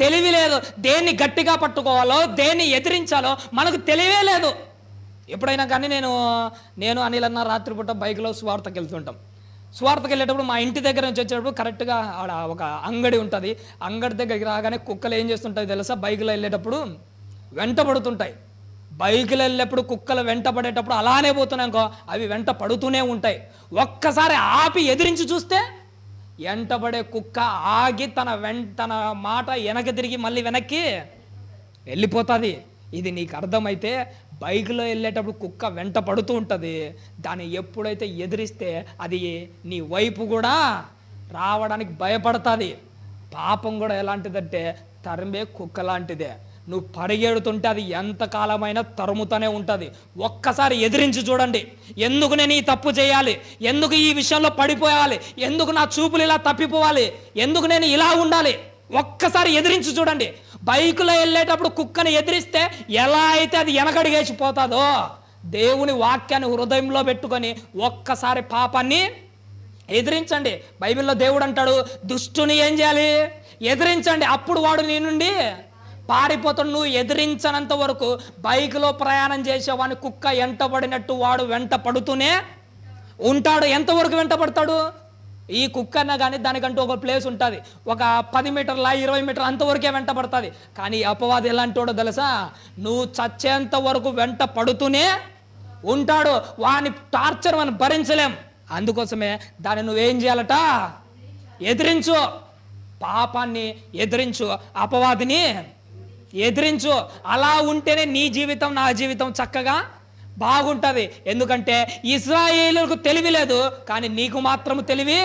తెలివి లేదు. దేన్ని గట్టిగా పట్టుకోవాలో, దేన్ని ఎదిరించాలో మనకు తెలివే లేదు. ఎప్పుడైనా కానీ నేను అనిల్ అన్న రాత్రిపూట బైక్లో సువార్తకి వెళ్తుంటాం. సువార్తకి వెళ్ళేటప్పుడు మా ఇంటి దగ్గర నుంచి వచ్చేటప్పుడు కరెక్ట్గా ఆడ ఒక అంగడి ఉంటుంది. అంగడి దగ్గరికి రాగానే కుక్కలు ఏం చేస్తుంటాయి తెలుసా? బైక్లో వెళ్ళేటప్పుడు వెంట పడుతుంటాయి. బైకులు వెళ్ళేటప్పుడు కుక్కలు వెంట పడేటప్పుడు అలానే పోతున్నాయనుకో, అవి వెంట పడుతూనే ఉంటాయి. ఒక్కసారి ఆపి ఎదిరించి చూస్తే వెంటబడే కుక్క ఆగి తన మాట వెనక్కి తిరిగి మళ్ళీ వెనక్కి వెళ్ళిపోతుంది. ఇది నీకు అర్థమైతే బైక్లో వెళ్ళేటప్పుడు కుక్క వెంట పడుతూ ఉంటుంది. దాన్ని ఎప్పుడైతే ఎదిరిస్తే అది నీ వైపు కూడా రావడానికి భయపడుతుంది. పాపం కూడా ఎలాంటిదంటే తరిమే కుక్క లాంటిదే. నువ్వు పరిగెడుతుంటే అది ఎంతకాలమైనా తరుముతూనే ఉంటుంది. ఒక్కసారి ఎదిరించి చూడండి. ఎందుకు నేను ఈ తప్పు చేయాలి, ఎందుకు ఈ విషయంలో పడిపోయాలి, ఎందుకు నా చూపులు ఇలా తప్పిపోవాలి, ఎందుకు నేను ఇలా ఉండాలి, ఒక్కసారి ఎదిరించి చూడండి. బైకులో వెళ్ళేటప్పుడు కుక్కని ఎదిరిస్తే ఎలా అయితే అది వెనకడిగేసిపోతుందో, దేవుని వాక్యాన్ని హృదయంలో పెట్టుకొని ఒక్కసారి పాపాన్ని ఎదిరించండి. బైబిల్లో దేవుడు అంటాడు, దుష్టుని ఏం చేయాలి? ఎదిరించండి, అప్పుడు వాడు నీ నుండి పారిపోతాడు. నువ్వు ఎదిరించనంత వరకు బైకులో ప్రయాణం చేసేవాడిని కుక్క వెంటబడినట్టు వాడు వెంట పడుతూనే ఉంటాడు. ఎంతవరకు వెంట పడతాడు? ఈ కుక్క అన్నా కానీ దానికంటూ ఒక ప్లేస్ ఉంటుంది. ఒక 10 మీటర్ల 20 మీటర్ల అంతవరకే వెంట పడుతుంది. కానీ అపవాది ఎలాంటి వాడో తెలుసా? నువ్వు చచ్చేంత వరకు వెంట పడుతూనే ఉంటాడు. వాని టార్చర్ మనం భరించలేం. అందుకోసమే దాన్ని నువ్వేం చేయాలట? ఎదిరించు. పాపాన్ని ఎదిరించు, అపవాదిని ఎదిరించు. అలా ఉంటేనే నీ జీవితం, నా జీవితం చక్కగా బాగుంటుంది. ఎందుకంటే ఇశ్రాయేలులకు తెలివి లేదు, కానీ నీకు మాత్రం తెలివి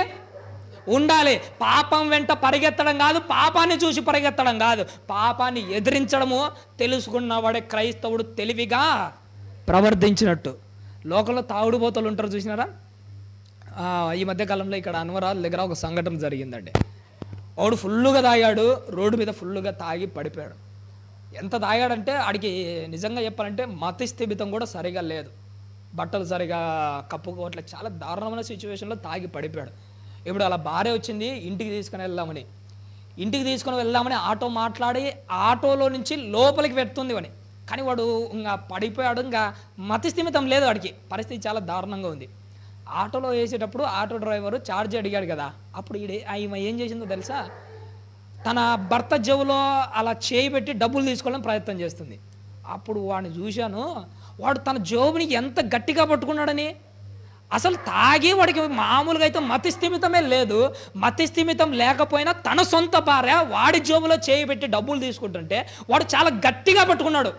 ఉండాలి. పాపం వెంట పరిగెత్తడం కాదు, పాపాన్ని చూసి పరిగెత్తడం కాదు, పాపాన్ని ఎదిరించడము తెలుసుకున్నవాడే క్రైస్తవుడు తెలివిగా ప్రవర్తించినట్టు. లోకంలో తాగుడుబోతులు ఉంటారు, చూసినారా? ఈ మధ్యకాలంలో ఇక్కడ అన్వరాల దగ్గర ఒక సంఘటన జరిగిందండి. వాడు ఫుల్లుగా తాగాడు, రోడ్డు మీద ఫుల్లుగా తాగి పడిపోయాడు. ఎంత తాగాడంటే ఆడికి నిజంగా చెప్పాలంటే మతిస్థిమితం కూడా సరిగా లేదు. బట్టలు సరిగా కప్పుకోవట్లే, చాలా దారుణమైన సిచ్యువేషన్లో తాగి పడిపోయాడు. ఇప్పుడు అలా భార్య వచ్చింది ఇంటికి తీసుకుని వెళ్దామని ఆటో మాట్లాడి ఆటోలో నుంచి లోపలికి పెడుతుంది అని. కానీ వాడు ఇంకా పడిపోయాడు, ఇంకా మతిస్థిమితం లేదు వాడికి. పరిస్థితి చాలా దారుణంగా ఉంది. ఆటోలో వేసేటప్పుడు ఆటో డ్రైవరు ఛార్జ్ అడిగాడు కదా, అప్పుడు ఈమె ఏం చేసిందో తెలుసా, తన భర్త జేబులో అలా చేయి పెట్టి డబ్బులు తీసుకోవాలని ప్రయత్నం చేస్తుంది. అప్పుడు వాడిని చూశాను, వాడు తన జేబుని ఎంత గట్టిగా పట్టుకున్నాడని. అసలు తాగి వాడికి మామూలుగా అయితే మతిస్థిమితమే లేదు. మతిస్థిమితం లేకపోయినా తన సొంత భార్య వాడి జేబులో చేయి పెట్టి డబ్బులు తీసుకుంటుంటే వాడు చాలా గట్టిగా పట్టుకున్నాడు.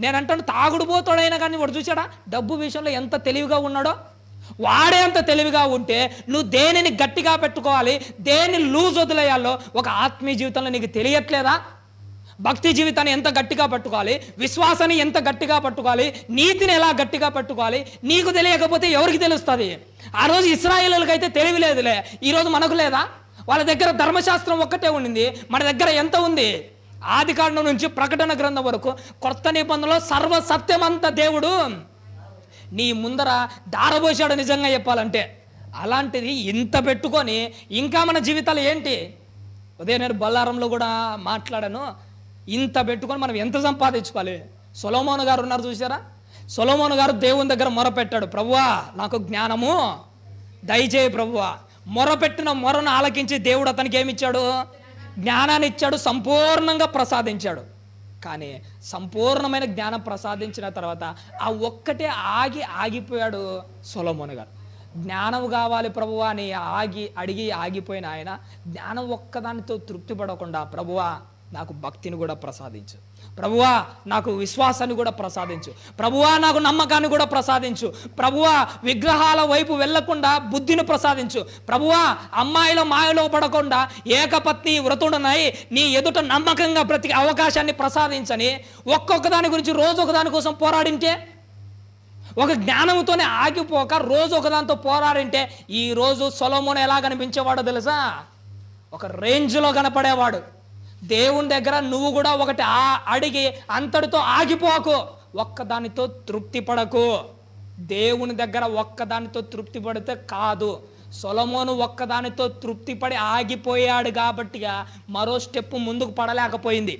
నేనంటాను, తాగుడు పోతాడైనా కానీ వాడు చూసాడా డబ్బు విషయంలో ఎంత తెలివిగా ఉన్నాడో. వాడే అంత తెలివిగా ఉంటే నువ్వు దేనిని గట్టిగా పెట్టుకోవాలి, దేన్ని లూజ్ వదిలేయాలో ఒక ఆత్మీయ జీవితంలో నీకు తెలియట్లేదా? భక్తి జీవితాన్ని ఎంత గట్టిగా పట్టుకోవాలి, విశ్వాసాన్ని ఎంత గట్టిగా పట్టుకోవాలి, నీతిని ఎలా గట్టిగా పట్టుకోవాలి నీకు తెలియకపోతే ఎవరికి తెలుస్తుంది? ఆ రోజు ఇశ్రాయేలులకైతే తెలివి లేదులే, ఈరోజు మనకు లేదా? వాళ్ళ దగ్గర ధర్మశాస్త్రం ఒక్కటే ఉండింది, మన దగ్గర ఎంత ఉంది? ఆదికాండం నుంచి ప్రకటన గ్రంథం వరకు కొత్త నిబంధనలో సర్వ సత్యమంత దేవుడు నీ ముందర దారబోసాడు నిజంగా చెప్పాలంటే. అలాంటిది ఇంత పెట్టుకొని ఇంకా మన జీవితాలు ఏంటి? ఉదయం నేను బొల్లారంలో కూడా మాట్లాడాను, ఇంత పెట్టుకొని మనం ఎంత సంపాదించుకోవాలి? సొలొమోను గారు ఉన్నారు చూసారా, సొలొమోను గారు దేవుని దగ్గర మొరపెట్టాడు, ప్రభువా నాకు జ్ఞానము దయచేయి ప్రభువా. మొరపెట్టిన మొరను ఆలకించి దేవుడు అతనికి ఏమిచ్చాడు? జ్ఞానాన్ని ఇచ్చాడు, సంపూర్ణంగా ప్రసాదించాడు. కానీ సంపూర్ణమైన జ్ఞానం ప్రసాదించిన తర్వాత ఆ ఒక్కటే ఆగిపోయాడు సొలొమోను గారు. జ్ఞానం కావాలి ప్రభువా అని అడిగి ఆగిపోయిన ఆయన జ్ఞానం ఒక్కదానితో తృప్తి పడకుండా, ప్రభువా నాకు భక్తిని కూడా ప్రసాదించు, ప్రభువా నాకు విశ్వాసాన్ని కూడా ప్రసాదించు, ప్రభువా నాకు నమ్మకాన్ని కూడా ప్రసాదించు, ప్రభువా విగ్రహాల వైపు వెళ్లకుండా బుద్ధిని ప్రసాదించు, ప్రభువా అమ్మాయిల మాయలో పడకుండా ఏకపత్ని వ్రతుడనై నీ ఎదుట నమ్మకంగా బ్రతికే అవకాశాన్ని ప్రసాదించని ఒక్కొక్క దాని గురించి రోజు ఒకదాని కోసం పోరాడింటే, ఒక జ్ఞానంతోనే ఆగిపోక రోజు ఒకదానితో పోరాడింటే ఈరోజు సొలొమోను ఎలా కనిపించేవాడో తెలుసా? ఒక రేంజ్లో కనపడేవాడు. దేవుని దగ్గర నువ్వు కూడా ఒకటి అడిగి అంతటితో ఆగిపోకు, ఒక్కదానితో తృప్తి పడకు. దేవుని దగ్గర ఒక్కదానితో తృప్తి పడితే కాదు. సొలొమోను ఒక్కదానితో తృప్తి పడి ఆగిపోయాడు కాబట్టిగా మరో స్టెప్ ముందుకు పడలేకపోయింది.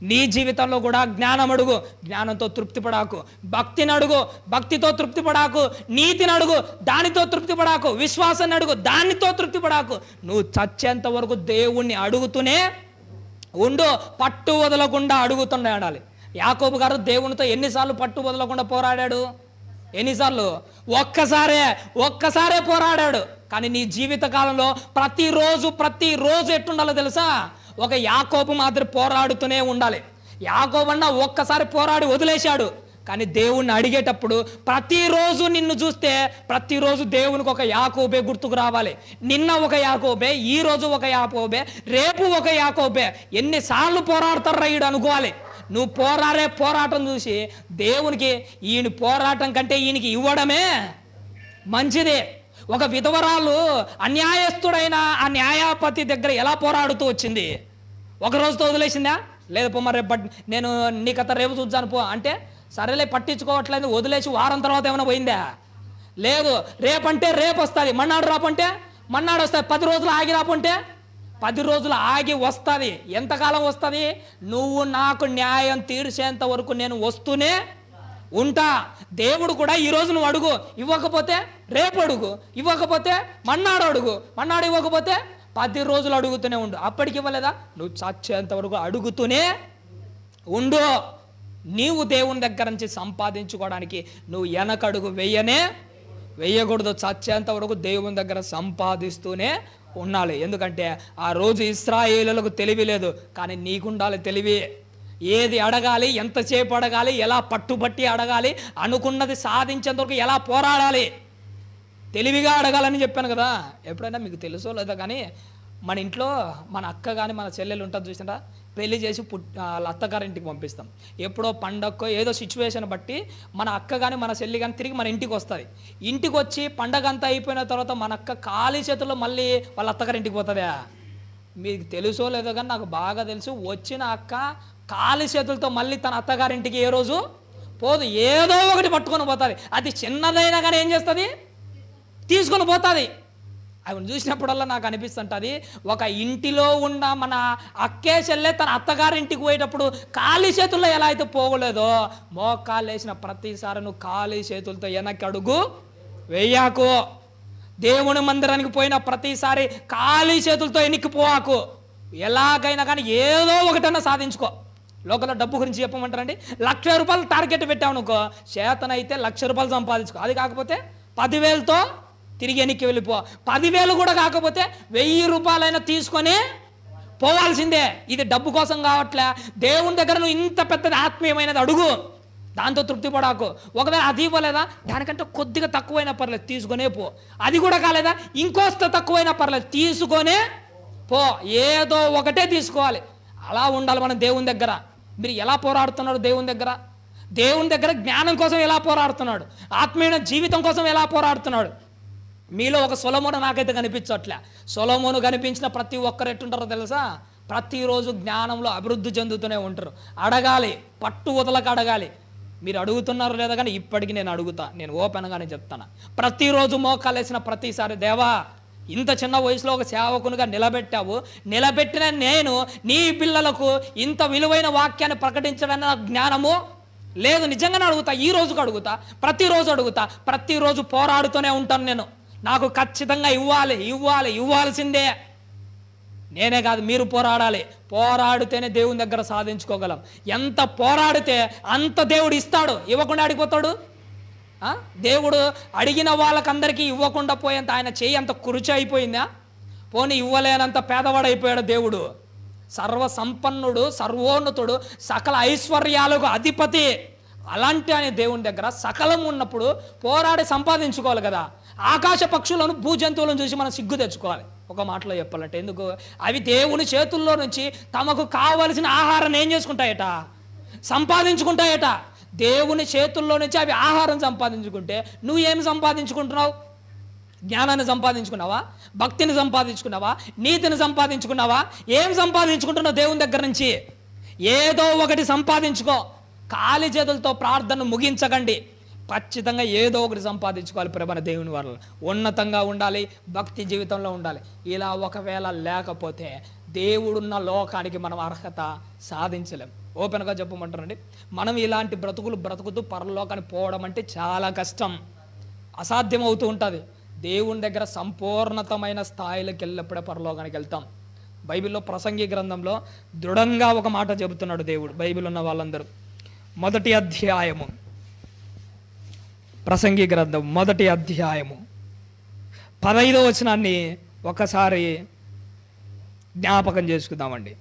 నీ జీవితంలో కూడా జ్ఞానం అడుగు, జ్ఞానంతో తృప్తి పడాకు. భక్తిని అడుగు, భక్తితో తృప్తి పడాకు. నీతిని అడుగు, దానితో తృప్తి పడాకు. విశ్వాసాన్ని అడుగు, దానితో తృప్తి పడాకు. నువ్వు చచ్చేంత వరకు దేవుణ్ణి అడుగుతూనే ఉండు, పట్టు వదలకుండా అడుగుతుండే అనాలి. యాకోబు గారు దేవునితో ఎన్నిసార్లు పట్టు వదలకుండా పోరాడాడు? ఎన్నిసార్లు? ఒక్కసారే పోరాడాడు. కానీ నీ జీవిత కాలంలో ప్రతిరోజు ఎట్టుండాలో తెలుసా? ఒక యాకోబు మాదిరి పోరాడుతూనే ఉండాలి. యాకోబన్న ఒక్కసారి పోరాడి వదిలేశాడు, కానీ దేవుణ్ణి అడిగేటప్పుడు ప్రతిరోజు నిన్ను చూస్తే ప్రతిరోజు దేవునికి ఒక యాకోబే గుర్తుకు రావాలి. నిన్న ఒక యాకోబే, ఈ రోజు ఒక యాకోబే, రేపు ఒక యాకోబే. ఎన్నిసార్లు పోరాడతారా ఈడు అనుకోవాలి. నువ్వు పోరాటం చూసి దేవునికి ఈయన పోరాటం కంటే ఈయనకి ఇవ్వడమే మంచిదే. ఒక విధవరాలు అన్యాయస్తుడైన ఆ న్యాయపతి దగ్గర ఎలా పోరాడుతూ వచ్చింది? ఒక రోజుతో వదిలేసిందా? లేదు పో మరి నేను నీ కథ రేపు చూద్దాను పో అంటే, సరేలే పట్టించుకోవట్లేదు వదిలేసి వారం తర్వాత ఏమైనా పోయిందా? లేదు. రేపంటే రేపు వస్తుంది, మన్నాడు రాపంటే మన్నాడు వస్తుంది. 10 రోజులు ఆగి రాపంటే 10 రోజులు ఆగి వస్తుంది. ఎంతకాలం వస్తుంది? నువ్వు నాకు న్యాయం తీర్చేంత వరకు నేను వస్తూనే ఉంటా. దేవుడు కూడా ఈరోజు నువ్వు అడుగు, ఇవ్వకపోతే రేపు అడుగు, ఇవ్వకపోతే మన్నాడు అడుగు, మన్నాడు ఇవ్వకపోతే 10 రోజులు అడుగుతూనే ఉండు. అప్పటికి ఇవ్వలేదా? నువ్వు చచ్చేంత వరకు అడుగుతూనే ఉండు. నీవు దేవుని దగ్గర నుంచి సంపాదించుకోవడానికి నువ్వు వెనకడుగు వెయ్యకూడదు. చచ్చేంత వరకు దేవుని దగ్గర సంపాదిస్తూనే ఉండాలి. ఎందుకంటే ఆ రోజు ఇశ్రాయేలులకు తెలివి లేదు, కానీ నీకుండాలి తెలివి. ఏది అడగాలి, ఎంతసేపు అడగాలి, ఎలా పట్టుబట్టి అడగాలి, అనుకున్నది సాధించేంతవరకు ఎలా పోరాడాలి, తెలివిగా అడగాలని చెప్పాను కదా. ఎప్పుడైనా మీకు తెలుసో లేదో కానీ మన ఇంట్లో మన అక్క కానీ మన చెల్లెలు ఉంటుంది చూసినా, పెళ్లి చేసి వాళ్ళ అత్తగారింటికి పంపిస్తాం. ఎప్పుడో పండగకో ఏదో సిచ్యువేషన్ బట్టి మన అక్క కానీ మన చెల్లి కానీ తిరిగి మన ఇంటికి వస్తుంది. ఇంటికి వచ్చి పండగ అంతా అయిపోయిన తర్వాత మన అక్క ఖాళీ చేతుల్లో మళ్ళీ వాళ్ళ అత్తగారింటికి పోతుందా? మీకు తెలుసో లేదో కానీ నాకు బాగా తెలుసు. వచ్చిన అక్క ఖాళీ చేతులతో మళ్ళీ తన అత్తగారింటికి ఏ రోజు పోదు, ఏదో ఒకటి పట్టుకొని పోతుంది. అది చిన్నదైనా కానీ ఏం చేస్తుంది? తీసుకొని పోతుంది. అవి చూసినప్పుడల్లా నాకు అనిపిస్తుంటుంది, ఒక ఇంటిలో ఉన్న మన అక్కే చెల్లె తన అత్తగారింటికి పోయేటప్పుడు ఖాళీ చేతుల్లో ఎలా అయితే పోగలేదో, మోకాళ్ళు వేసిన ప్రతిసారి నువ్వు ఖాళీ చేతులతో వెనక్కి అడుగు వెయ్యాకు. దేవుని మందిరానికి పోయిన ప్రతిసారి ఖాళీ చేతులతో ఎన్నికిపోవాకు. ఎలాగైనా కానీ ఏదో ఒకటన్నా సాధించుకో. లోకల్లో డబ్బు గురించి చెప్పమంటారండి. 1,00,000 రూపాయలు టార్గెట్ పెట్టావు అనుకో, చేతనైతే 1,00,000 రూపాయలు సంపాదించుకో. అది కాకపోతే 10,000తో తిరిగి ఎన్నికి వెళ్ళిపో. 10,000 కూడా కాకపోతే 1,000 రూపాయలైనా తీసుకొని పోవాల్సిందే. ఇది డబ్బు కోసం కావట్లే. దేవుని దగ్గర నువ్వు ఇంత పెద్దది ఆత్మీయమైనది అడుగు, దాంతో తృప్తి పడాకు. ఒకవేళ అది ఇవ్వలేదా, దానికంటే కొద్దిగా తక్కువైనా పర్లేదు, తీసుకొనే పో. అది కూడా కాలేదా, ఇంకోస్త తక్కువైనా పర్లేదు, తీసుకొనే పో. ఏదో ఒకటే తీసుకోవాలి. అలా ఉండాలి మనం దేవుని దగ్గర. మీరు ఎలా పోరాడుతున్నారు దేవుని దగ్గర? దేవుని దగ్గర జ్ఞానం కోసం ఎలా పోరాడుతున్నాడు, ఆత్మీయ జీవితం కోసం ఎలా పోరాడుతున్నాడు? మీలో ఒక సొలొమోను నాకైతే కనిపించట్లే. సొలొమోను కనిపించిన ప్రతి ఒక్కరు ఎట్టుంటారో తెలుసా? ప్రతిరోజు జ్ఞానంలో అభివృద్ధి చెందుతూనే ఉంటారు. అడగాలి, పట్టు వదలకు అడగాలి. మీరు అడుగుతున్నారు లేదా కానీ ఇప్పటికీ నేను అడుగుతా, నేను ఓపెన్గానే చెప్తాను. ప్రతిరోజు మోకాలేసిన ప్రతిసారి, దేవా ఇంత చిన్న వయసులో ఒక సేవకునిగా నిలబెట్టావు, నిలబెట్టిన నేను నీ పిల్లలకు ఇంత విలువైన వాక్యాన్ని ప్రకటించడానికి నాకు జ్ఞానము లేదు. నిజంగానే అడుగుతా, ఈ రోజుకు అడుగుతా, ప్రతిరోజు అడుగుతా, ప్రతిరోజు పోరాడుతూనే ఉంటాను. నేను నాకు ఖచ్చితంగా ఇవ్వాల్సిందే. నేనే కాదు, మీరు పోరాడాలి. పోరాడితేనే దేవుని దగ్గర సాధించుకోగలం. ఎంత పోరాడితే అంత దేవుడు ఇస్తాడు. ఇవ్వకుండా అడిగిపోతాడు? దేవుడు అడిగిన వాళ్ళకందరికీ ఇవ్వకుండా పోయేంత ఆయన చెయ్యి అంత కురుచి అయిపోయిందా? పోనీ ఇవ్వలేనంత పేదవాడైపోయాడు దేవుడు. సర్వసంపన్నుడు, సర్వోన్నతుడు, సకల ఐశ్వర్యాలకు అధిపతి. అలాంటి ఆయన దేవుని దగ్గర సకలం ఉన్నప్పుడు పోరాడి సంపాదించుకోవాలి కదా. ఆకాశ పక్షులను, భూజంతువులను చూసి మనం సిగ్గు తెచ్చుకోవాలి. ఒక మాటలో చెప్పాలంటే, ఎందుకు? అవి దేవుని చేతుల్లో నుంచి తమకు కావలసిన ఆహారాన్ని ఏం చేసుకుంటాయట? సంపాదించుకుంటాయట. దేవుని చేతుల్లో నుంచి అవి ఆహారం సంపాదించుకుంటే నువ్వేం సంపాదించుకుంటున్నావు? జ్ఞానాన్ని సంపాదించుకున్నావా? భక్తిని సంపాదించుకున్నావా? నీతిని సంపాదించుకున్నావా? ఏం సంపాదించుకుంటున్నావు దేవుని దగ్గర నుంచి? ఏదో ఒకటి సంపాదించుకో. ఖాళీ చేతులతో ప్రార్థన ముగించకండి. ఖచ్చితంగా ఏదో ఒకటి సంపాదించుకోవాలి. ప్రభన దేవుని వల్ల ఉన్నతంగా ఉండాలి, భక్తి జీవితంలో ఉండాలి. ఇలా ఒకవేళ లేకపోతే దేవుడున్న లోకానికి మనం అర్హత సాధించలేం. ఓపెన్గా చెప్పమంటారండి, మనం ఇలాంటి బ్రతుకుతూ పరలోకానికి పోవడం అంటే చాలా కష్టం, అసాధ్యం అవుతూ ఉంటుంది. దేవుని దగ్గర సంపూర్ణతమైన స్థాయిలోకి వెళ్ళినప్పుడే పరలోకానికి వెళ్తాం. బైబిల్లో ప్రసంగి గ్రంథంలో దృఢంగా ఒక మాట చెబుతున్నాడు దేవుడు. బైబిల్ ఉన్న వాళ్ళందరూ 1వ అధ్యాయము, ప్రసంగి గ్రంథం 1వ అధ్యాయము 15వ వచనాన్ని ఒకసారి జ్ఞాపకం చేసుకుందామండి.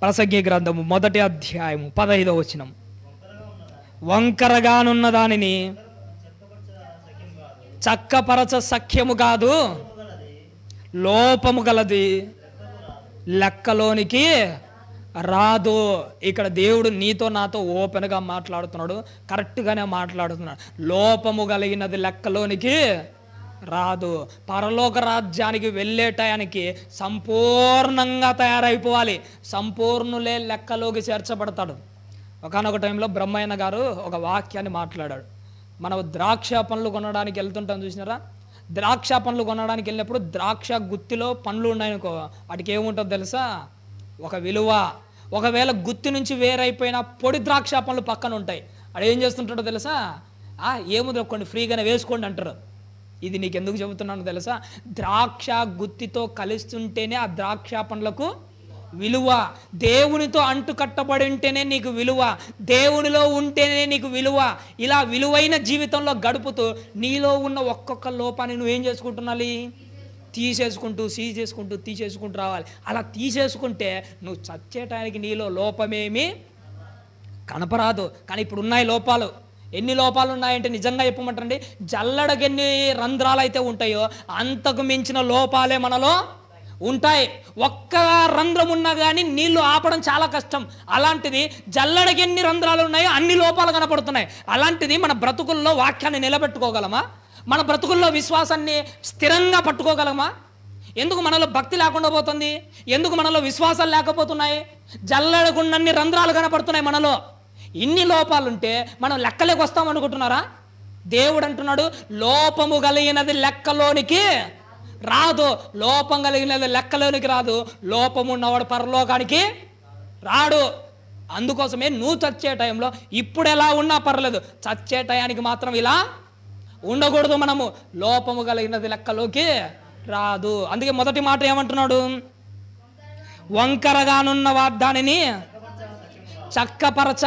ప్రసంగి గ్రంథము 1వ అధ్యాయము 15వ వచనం. వంకరగానున్న దానిని చక్కపరచ సఖ్యము కాదు, లోపము గలది లెక్కలోనికి రాదు. ఇక్కడ దేవుడు నీతో నాతో ఓపెన్గా మాట్లాడుతున్నాడు, కరెక్ట్గానే మాట్లాడుతున్నాడు. లోపము కలిగినది లెక్కలోనికి రాదు. పరలోక రాజ్యానికి వెళ్ళే టయానికి సంపూర్ణంగా తయారైపోవాలి. సంపూర్ణులే లెక్కలోకి చేర్చబడతాడు. ఒకనొక టైంలో బ్రహ్మయ్య గారు ఒక వాక్యాన్ని మాట్లాడాడు. మనం ద్రాక్ష పండ్లు కొనడానికి వెళ్తుంటాం, చూసినారా? ద్రాక్ష పండ్లు కొనడానికి వెళ్ళినప్పుడు ద్రాక్ష గుత్తిలో పండ్లు ఉన్నాయనుకో, వాటికి ఏముంటుందో తెలుసా? ఒక విలువ. ఒకవేళ గుత్తి నుంచి వేరైపోయిన పొడి ద్రాక్ష పండ్లు పక్కన ఉంటాయి. అది ఏం చేస్తుంటాడో తెలుసా? ఏముంది, కొన్ని ఫ్రీగానే వేసుకోండి అంటారు. ఇది నీకు ఎందుకు చెబుతున్నానో తెలుసా? ద్రాక్ష గుత్తితో కలిస్తుంటేనే ఆ ద్రాక్ష పండ్లకు విలువ. దేవునితో అంటు కట్టబడి ఉంటేనే నీకు విలువ, దేవునిలో ఉంటేనే నీకు విలువ. ఇలా విలువైన జీవితంలో గడుపుతూ నీలో ఉన్న ఒక్కొక్క లోపాన్ని నువ్వేం చేసుకుంటున్నాలి? తీసేసుకుంటూ రావాలి. అలా తీసేసుకుంటే నువ్వు చచ్చేటానికి నీలో లోపమేమి కనపరాదు. కానీ ఇప్పుడు ఉన్నాయి లోపాలు. ఎన్ని లోపాలు ఉన్నాయంటే నిజంగా చెప్పమంటారండి, జల్లడకి ఎన్ని రంధ్రాలు అయితే ఉంటాయో అంతకు మించిన లోపాలే మనలో ఉంటాయి. ఒక్క రంధ్రం ఉన్నా కానీ నీళ్లు ఆపడం చాలా కష్టం. అలాంటిది జల్లడకి ఎన్ని రంధ్రాలు ఉన్నాయో అన్ని లోపాలు కనపడుతున్నాయి. అలాంటిది మన బ్రతుకుల్లో వాక్యాన్ని నిలబెట్టుకోగలమా? మన బ్రతుకుల్లో విశ్వాసాన్ని స్థిరంగా పట్టుకోగలమా? ఎందుకు మనలో భక్తి లేకుండా పోతుంది? ఎందుకు మనలో విశ్వాసాలు లేకపోతున్నాయి? జల్లడకున్నన్ని రంధ్రాలు కనపడుతున్నాయి మనలో. ఇన్ని లోపాలుంటే మనం లెక్కలోకి వస్తాం అనుకుంటున్నారా? దేవుడు అంటున్నాడు, లోపము కలిగినది లెక్కలోనికి రాదు. లోపం కలిగినది లెక్కలోనికి రాదు. లోపము ఉన్నవాడు పరలోకానికి రాడు. అందుకోసమే నువ్వు చచ్చే టైంలో ఇప్పుడు ఎలా ఉన్నా పర్లేదు, చచ్చే టయానికి మాత్రం ఇలా ఉండకూడదు. మనము లోపము కలిగినది లెక్కలోకి రాదు. అందుకే మొదటి మాట ఏమంటున్నాడు? వంకరగానున్న వాగ్దానిని చక్కపరచ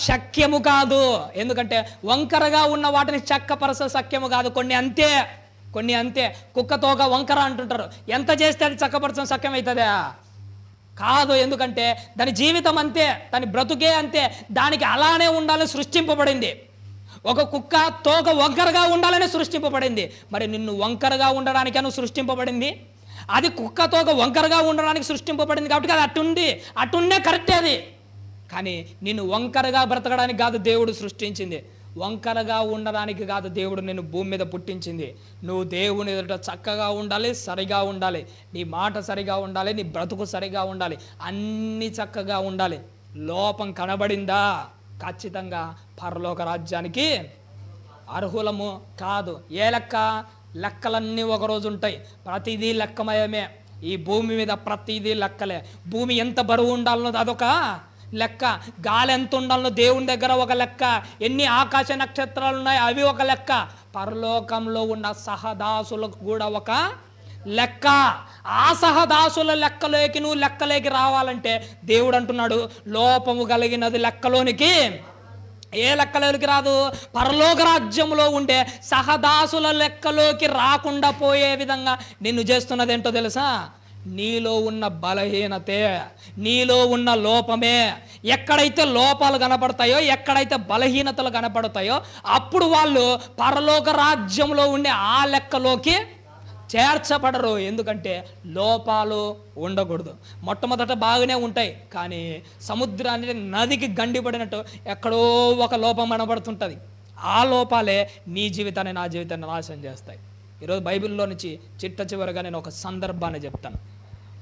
శక్యము కాదు. ఎందుకంటే వంకరగా ఉన్న వాటిని చక్కపరచ శక్యము కాదు. కొన్ని అంతే. కుక్కతోక వంకర అంటుంటారు. ఎంత చేస్తే అది చక్కపరచడం శక్యం అవుతుందా? కాదు. ఎందుకంటే దాని జీవితం అంతే, దాని బ్రతుకే అంతే. దానికి అలానే ఉండాలని సృష్టింపబడింది. ఒక కుక్క తోక వంకరగా ఉండాలని సృష్టింపబడింది. మరి నిన్ను వంకరగా ఉండడానికి నువ్వు సృష్టింపబడింది. అది కుక్క తోక వంకరగా ఉండడానికి సృష్టింపబడింది కాబట్టి అది అటుండే కరెక్టే అది. కానీ నిన్ను వంకరగా బ్రతకడానికి కాదు దేవుడు సృష్టించింది. వంకరగా ఉండడానికి కాదు దేవుడు నిన్ను భూమి మీద పుట్టించింది. నువ్వు దేవుని ఎదుట చక్కగా ఉండాలి, సరిగా ఉండాలి. నీ మాట సరిగా ఉండాలి, నీ బ్రతుకు సరిగా ఉండాలి, అన్నీ చక్కగా ఉండాలి. లోపం కనబడిందా ఖచ్చితంగా పరలోక రాజ్యానికి అర్హులము కాదు. ఏ లెక్క? లెక్కలన్నీ ఒకరోజు ఉంటాయి. ప్రతిదీ లెక్కమయమే. ఈ భూమి మీద ప్రతిదీ లెక్కలే. భూమి ఎంత బరువు ఉండాలనో అదొక లెక్క. గాలి ఎంత ఉండాలనో దేవుని దగ్గర ఒక లెక్క. ఎన్ని ఆకాశ నక్షత్రాలు ఉన్నాయి అవి ఒక లెక్క. పరలోకంలో ఉన్న సహదాసులకు కూడా ఒక లెక్క. ఆ సహదాసుల లెక్కలోకి నువ్వు లెక్కలోకి రావాలంటే దేవుడు అంటున్నాడు, లోపము కలిగినది లెక్కలోనికి ఏ లెక్కలోకి రాదు. పరలోక రాజ్యంలో ఉండే సహదాసుల లెక్కలోకి రాకుండా పోయే విధంగా నిన్ను చేస్తున్నది ఏంటో తెలుసా? నీలో ఉన్న బలహీనతే, నీలో ఉన్న లోపమే. ఎక్కడైతే లోపాలు కనపడతాయో, ఎక్కడైతే బలహీనతలు కనపడతాయో అప్పుడు వాళ్ళు పరలోక రాజ్యంలో ఉండే ఆ లెక్కలోకి చేర్చబడరు. ఎందుకంటే లోపాలు ఉండకూడదు. మొట్టమొదట బాగానే ఉంటాయి, కానీ సముద్రాన్ని నదికి గండిపడినట్టు ఎక్కడో ఒక లోపం కనబడుతుంటుంది. ఆ లోపాలే నీ జీవితాన్ని, నా జీవితాన్ని నాశనం చేస్తాయి. ఈరోజు బైబిల్లో నుంచి చిట్ట చివరిగా నేను ఒక సందర్భాన్ని చెప్తాను.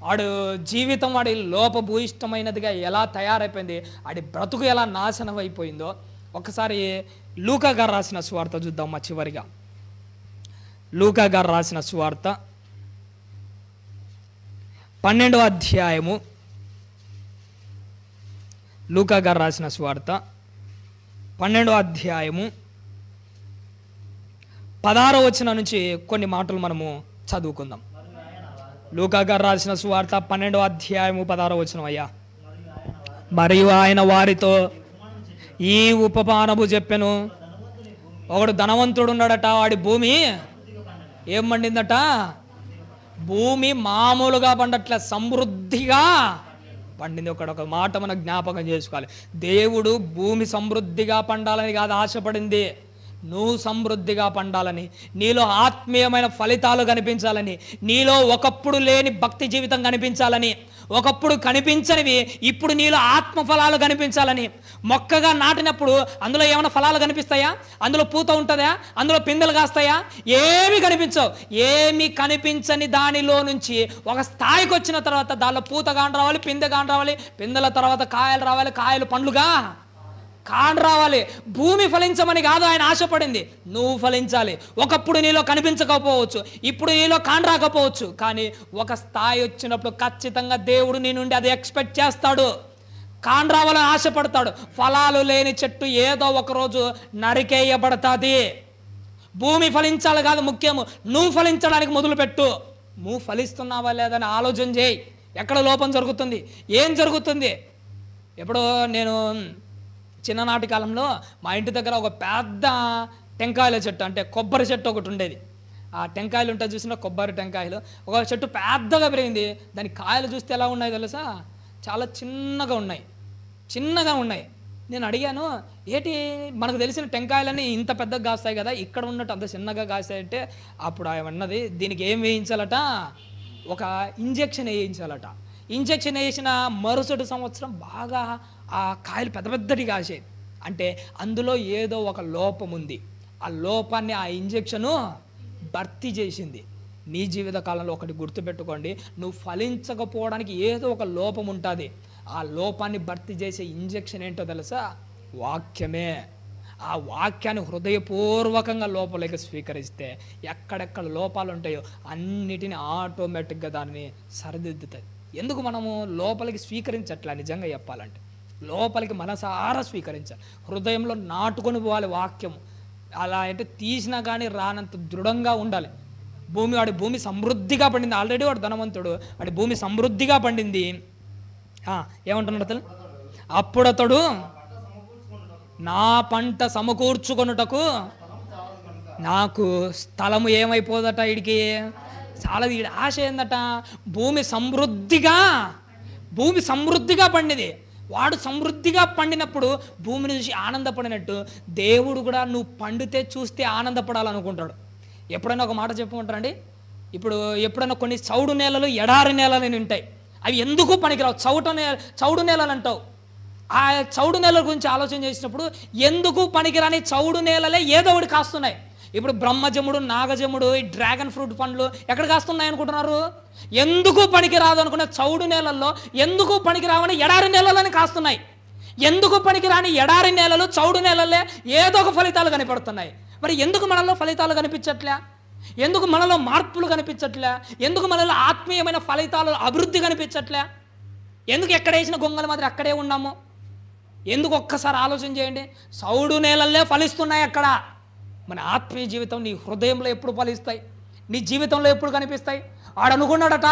వాడు జీవితం వాడి లోపభూయిష్టమైనదిగా ఎలా తయారైపోయింది, వాడి బ్రతుకు ఎలా నాశనం అయిపోయిందో ఒకసారి లూకా గారు రాసిన సువార్త చూద్దాం. మా చివరిగా లూకా గారు రాసిన సువార్త 12వ అధ్యాయము. లూకా గారు రాసిన సువార్త 12వ అధ్యాయము 16వ వచనం నుంచి కొన్ని మాటలు మనము చదువుకుందాం. లూకా గారు రాసిన సువార్త 12వ అధ్యాయము 16వ వచనం. అయ్యా, మరియు ఆయన వారితో ఈ ఉపమానము చెప్పెను. ఒకడు ధనవంతుడు ఉన్నాడట. వాడి భూమి ఏం పండిందట? భూమి మామూలుగా పండట్లే, సమృద్ధిగా పండింది. ఒక మాట మనం జ్ఞాపకం చేసుకోవాలి. దేవుడు భూమి సమృద్ధిగా పండాలని కాదు ఆశపడింది, నువ్వు సమృద్ధిగా పండాలని, నీలో ఆత్మీయమైన ఫలితాలు కనిపించాలని, నీలో ఒకప్పుడు లేని భక్తి జీవితం కనిపించాలని, ఒకప్పుడు కనిపించనివి ఇప్పుడు నీలో ఆత్మ ఫలాలు కనిపించాలని. మొక్కగా నాటినప్పుడు అందులో ఏమైనా ఫలాలు కనిపిస్తాయా? అందులో పూత ఉంటుందా? అందులో పిందెలు కాస్తాయా? ఏమి కనిపించవు. ఏమి కనిపించని దానిలో నుంచి ఒక స్థాయికి వచ్చిన తర్వాత దానిలో పూత కాని రావాలి, పిందె కాని రావాలి, పిందెల తర్వాత కాయలు రావాలి, కాయలు పండ్లుగా కాని రావాలి. భూమి ఫలించమని కాదు ఆయన ఆశపడింది, నువ్వు ఫలించాలి. ఒకప్పుడు నీలో కనిపించకపోవచ్చు, ఇప్పుడు నీలో కాని రాకపోవచ్చు, కానీ ఒక స్థాయి వచ్చినప్పుడు ఖచ్చితంగా దేవుడు నీ నుండి అది ఎక్స్పెక్ట్ చేస్తాడు. కాని రావాలని ఆశపడతాడు. ఫలాలు లేని చెట్టు ఏదో ఒకరోజు నరికేయబడతాది. భూమి ఫలించాలి కాదు ముఖ్యము, నువ్వు ఫలించడానికి మొదలుపెట్టు. నువ్వు ఫలిస్తున్నావా లేదని ఆలోచన చేయి. ఎక్కడ లోపం జరుగుతుంది, ఏం జరుగుతుంది? ఎప్పుడో నేను చిన్ననాటి కాలంలో మా ఇంటి దగ్గర ఒక పెద్ద టెంకాయల చెట్టు, అంటే కొబ్బరి చెట్టు ఒకటి ఉండేది. ఆ టెంకాయలు ఉంటాయి చూసిన, కొబ్బరి టెంకాయలు. ఒక చెట్టు పెద్దగా పెరిగింది. దాని కాయలు చూస్తే ఎలా ఉన్నాయి తెలుసా? చాలా చిన్నగా ఉన్నాయి. నేను అడిగాను, ఏంటి మనకు తెలిసిన టెంకాయలన్నీ ఇంత పెద్దగా కాస్తాయి కదా, ఇక్కడ ఉన్నట్టు అంత చిన్నగా కాస్తాయంటే అప్పుడు ఆయన అన్నది, దీనికి ఏం వేయించాలట? ఒక ఇంజెక్షన్ వేయించాలట. ఇంజెక్షన్ వేసిన మరుసటి సంవత్సరం బాగా ఆ కాయలు పెద్ద పెద్దటి కాసేది. అంటే అందులో ఏదో ఒక లోపం ఉంది. ఆ లోపాన్ని ఆ ఇంజెక్షను భర్తీ చేసింది. నీ జీవిత కాలంలో ఒకటి గుర్తుపెట్టుకోండి, నువ్వు ఫలించకపోవడానికి ఏదో ఒక లోపం ఉంటుంది. ఆ లోపాన్ని భర్తీ చేసే ఇంజెక్షన్ ఏంటో తెలుసా? వాక్యమే. ఆ వాక్యాన్ని హృదయపూర్వకంగా లోపలికి స్వీకరిస్తే ఎక్కడెక్కడ లోపాలు ఉంటాయో అన్నిటిని ఆటోమేటిక్గా దాన్ని సరిదిద్దుతాయి. ఎందుకు మనము లోపలికి స్వీకరించట్లా? నిజంగా చెప్పాలంటే లోపలికి మనసారా స్వీకరించాలి, హృదయంలో నాటుకొని పోవాలి వాక్యం. అలా అంటే తీసినా కానీ రానంత దృఢంగా ఉండాలి. వాడి భూమి సమృద్ధిగా పండింది. ఆల్రెడీ వాడు ధనవంతుడు, వాడి భూమి సమృద్ధిగా పండింది. ఏమంటున్నాడు అతను? అప్పుడతడు నా పంట సమకూర్చుకొనుటకు నాకు స్థలము ఏమైపోదట. వీడికి చాలా వీడి ఆశ ఏందట, భూమి సమృద్ధిగా పండింది. వాడు సమృద్ధిగా పండినప్పుడు భూమిని చూసి ఆనందపడినట్టు దేవుడు కూడా నువ్వు పండితే చూస్తే ఆనందపడాలనుకుంటాడు. ఎప్పుడైనా ఒక మాట చెప్పుకుంటారండి, ఇప్పుడు ఎప్పుడైనా కొన్ని చౌడు నేలలు, ఎడారి నేలలు ఉంటాయి. అవి ఎందుకు పనికిరావు. చౌడు నేలలు అంటావు. ఆ చౌడు నేలల గురించి ఆలోచన చేసినప్పుడు ఎందుకు పనికిరాని చౌడు నేలలే ఏదో ఒకటి కాస్తున్నాయి. ఇప్పుడు బ్రహ్మజముడు, నాగజముడు, ఈ డ్రాగన్ ఫ్రూట్ పండ్లు ఎక్కడ కాస్తున్నాయి అనుకుంటున్నారు? ఎందుకు పనికిరాదు అనుకున్న చౌడు నేలల్లో ఎందుకు పనికిరావని ఎడారి నేలలని కాస్తున్నాయి. ఎందుకు పనికిరాని ఎడారి నేలలు, చౌడు నేలలే ఏదో ఒక ఫలితాలు కనపడుతున్నాయి. మరి ఎందుకు మనలో ఫలితాలు కనిపించట్లే? ఎందుకు మనలో మార్పులు కనిపించట్లే? ఎందుకు మనలో ఆత్మీయమైన ఫలితాలు, అభివృద్ధి కనిపించట్లే? ఎందుకు ఎక్కడ వేసిన గొంగల మాదిరి అక్కడే ఉన్నాము? ఎందుకు? ఒక్కసారి ఆలోచన చేయండి. చౌడు నేలల్లే ఫలిస్తున్నాయి అక్కడ. మన ఆత్మీయ జీవితం నీ హృదయంలో ఎప్పుడు ఫలిస్తాయి? నీ జీవితంలో ఎప్పుడు కనిపిస్తాయి? ఆడనుకున్నాడట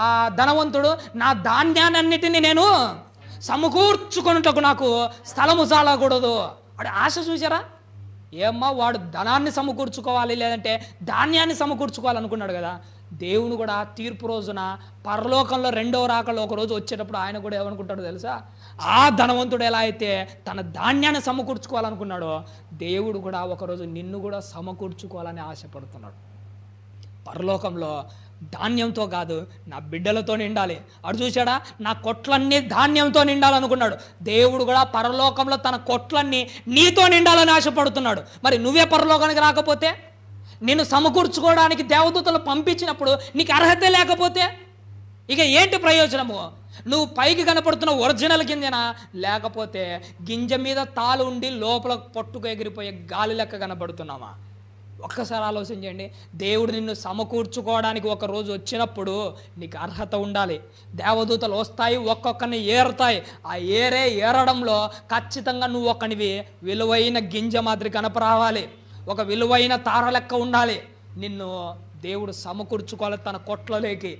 ఆ ధనవంతుడు, నా ధాన్యాన్నిటిని నేను సమకూర్చుకొనుటకు నాకు స్థలము చాలకూడదు. వాడు ఆశ చూసారా? ఏమ్మా, వాడు ధనాన్ని సమకూర్చుకోవాలి, లేదంటే ధాన్యాన్ని సమకూర్చుకోవాలనుకున్నాడు కదా. దేవుని కూడా తీర్పు రోజున పరలోకంలో రెండవ రాకలో ఒకరోజు వచ్చేటప్పుడు ఆయన కూడా ఏమనుకుంటాడో తెలుసా? ఆ ధనవంతుడు ఎలా అయితే తన ధాన్యాన్ని సమకూర్చుకోవాలనుకున్నాడో, దేవుడు కూడా ఒకరోజు నిన్ను కూడా సమకూర్చుకోవాలని ఆశపడుతున్నాడు. పరలోకంలో ధాన్యంతో కాదు, నా బిడ్డలతో నిండాలి. అడు చూశాడా, నా కొట్లన్నీ ధాన్యంతో నిండాలనుకున్నాడు. దేవుడు కూడా పరలోకంలో తన కొట్లన్నీ నీతో నిండాలని ఆశపడుతున్నాడు. మరి నువ్వే పరలోకానికి రాకపోతే, నిన్ను సమకూర్చుకోవడానికి దేవదూతలు పంపించినప్పుడు నీకు అర్హత లేకపోతే ఇక ఏంటి ప్రయోజనము? నువ్వు పైకి కనపడుతున్న ఒరిజినల్ గింజనా, లేకపోతే గింజ మీద తాలు ఉండి లోపల పొట్టుకు ఎగిరిపోయే గాలి లెక్క కనపడుతున్నామా? ఒక్కసారి ఆలోచన చేయండి. దేవుడు నిన్ను సమకూర్చుకోవడానికి ఒక రోజు వచ్చినప్పుడు నీకు అర్హత ఉండాలి. దేవదూతలు వస్తాయి, ఒక్కొక్కరిని ఏరుతాయి. ఆ ఏరడంలో ఖచ్చితంగా నువ్వు ఒకనివి విలువైన గింజ మాదిరి కనపరావాలి, ఒక విలువైన తార లెక్క ఉండాలి. నిన్ను దేవుడు సమకూర్చుకోవాలి తన కొట్లలోకి.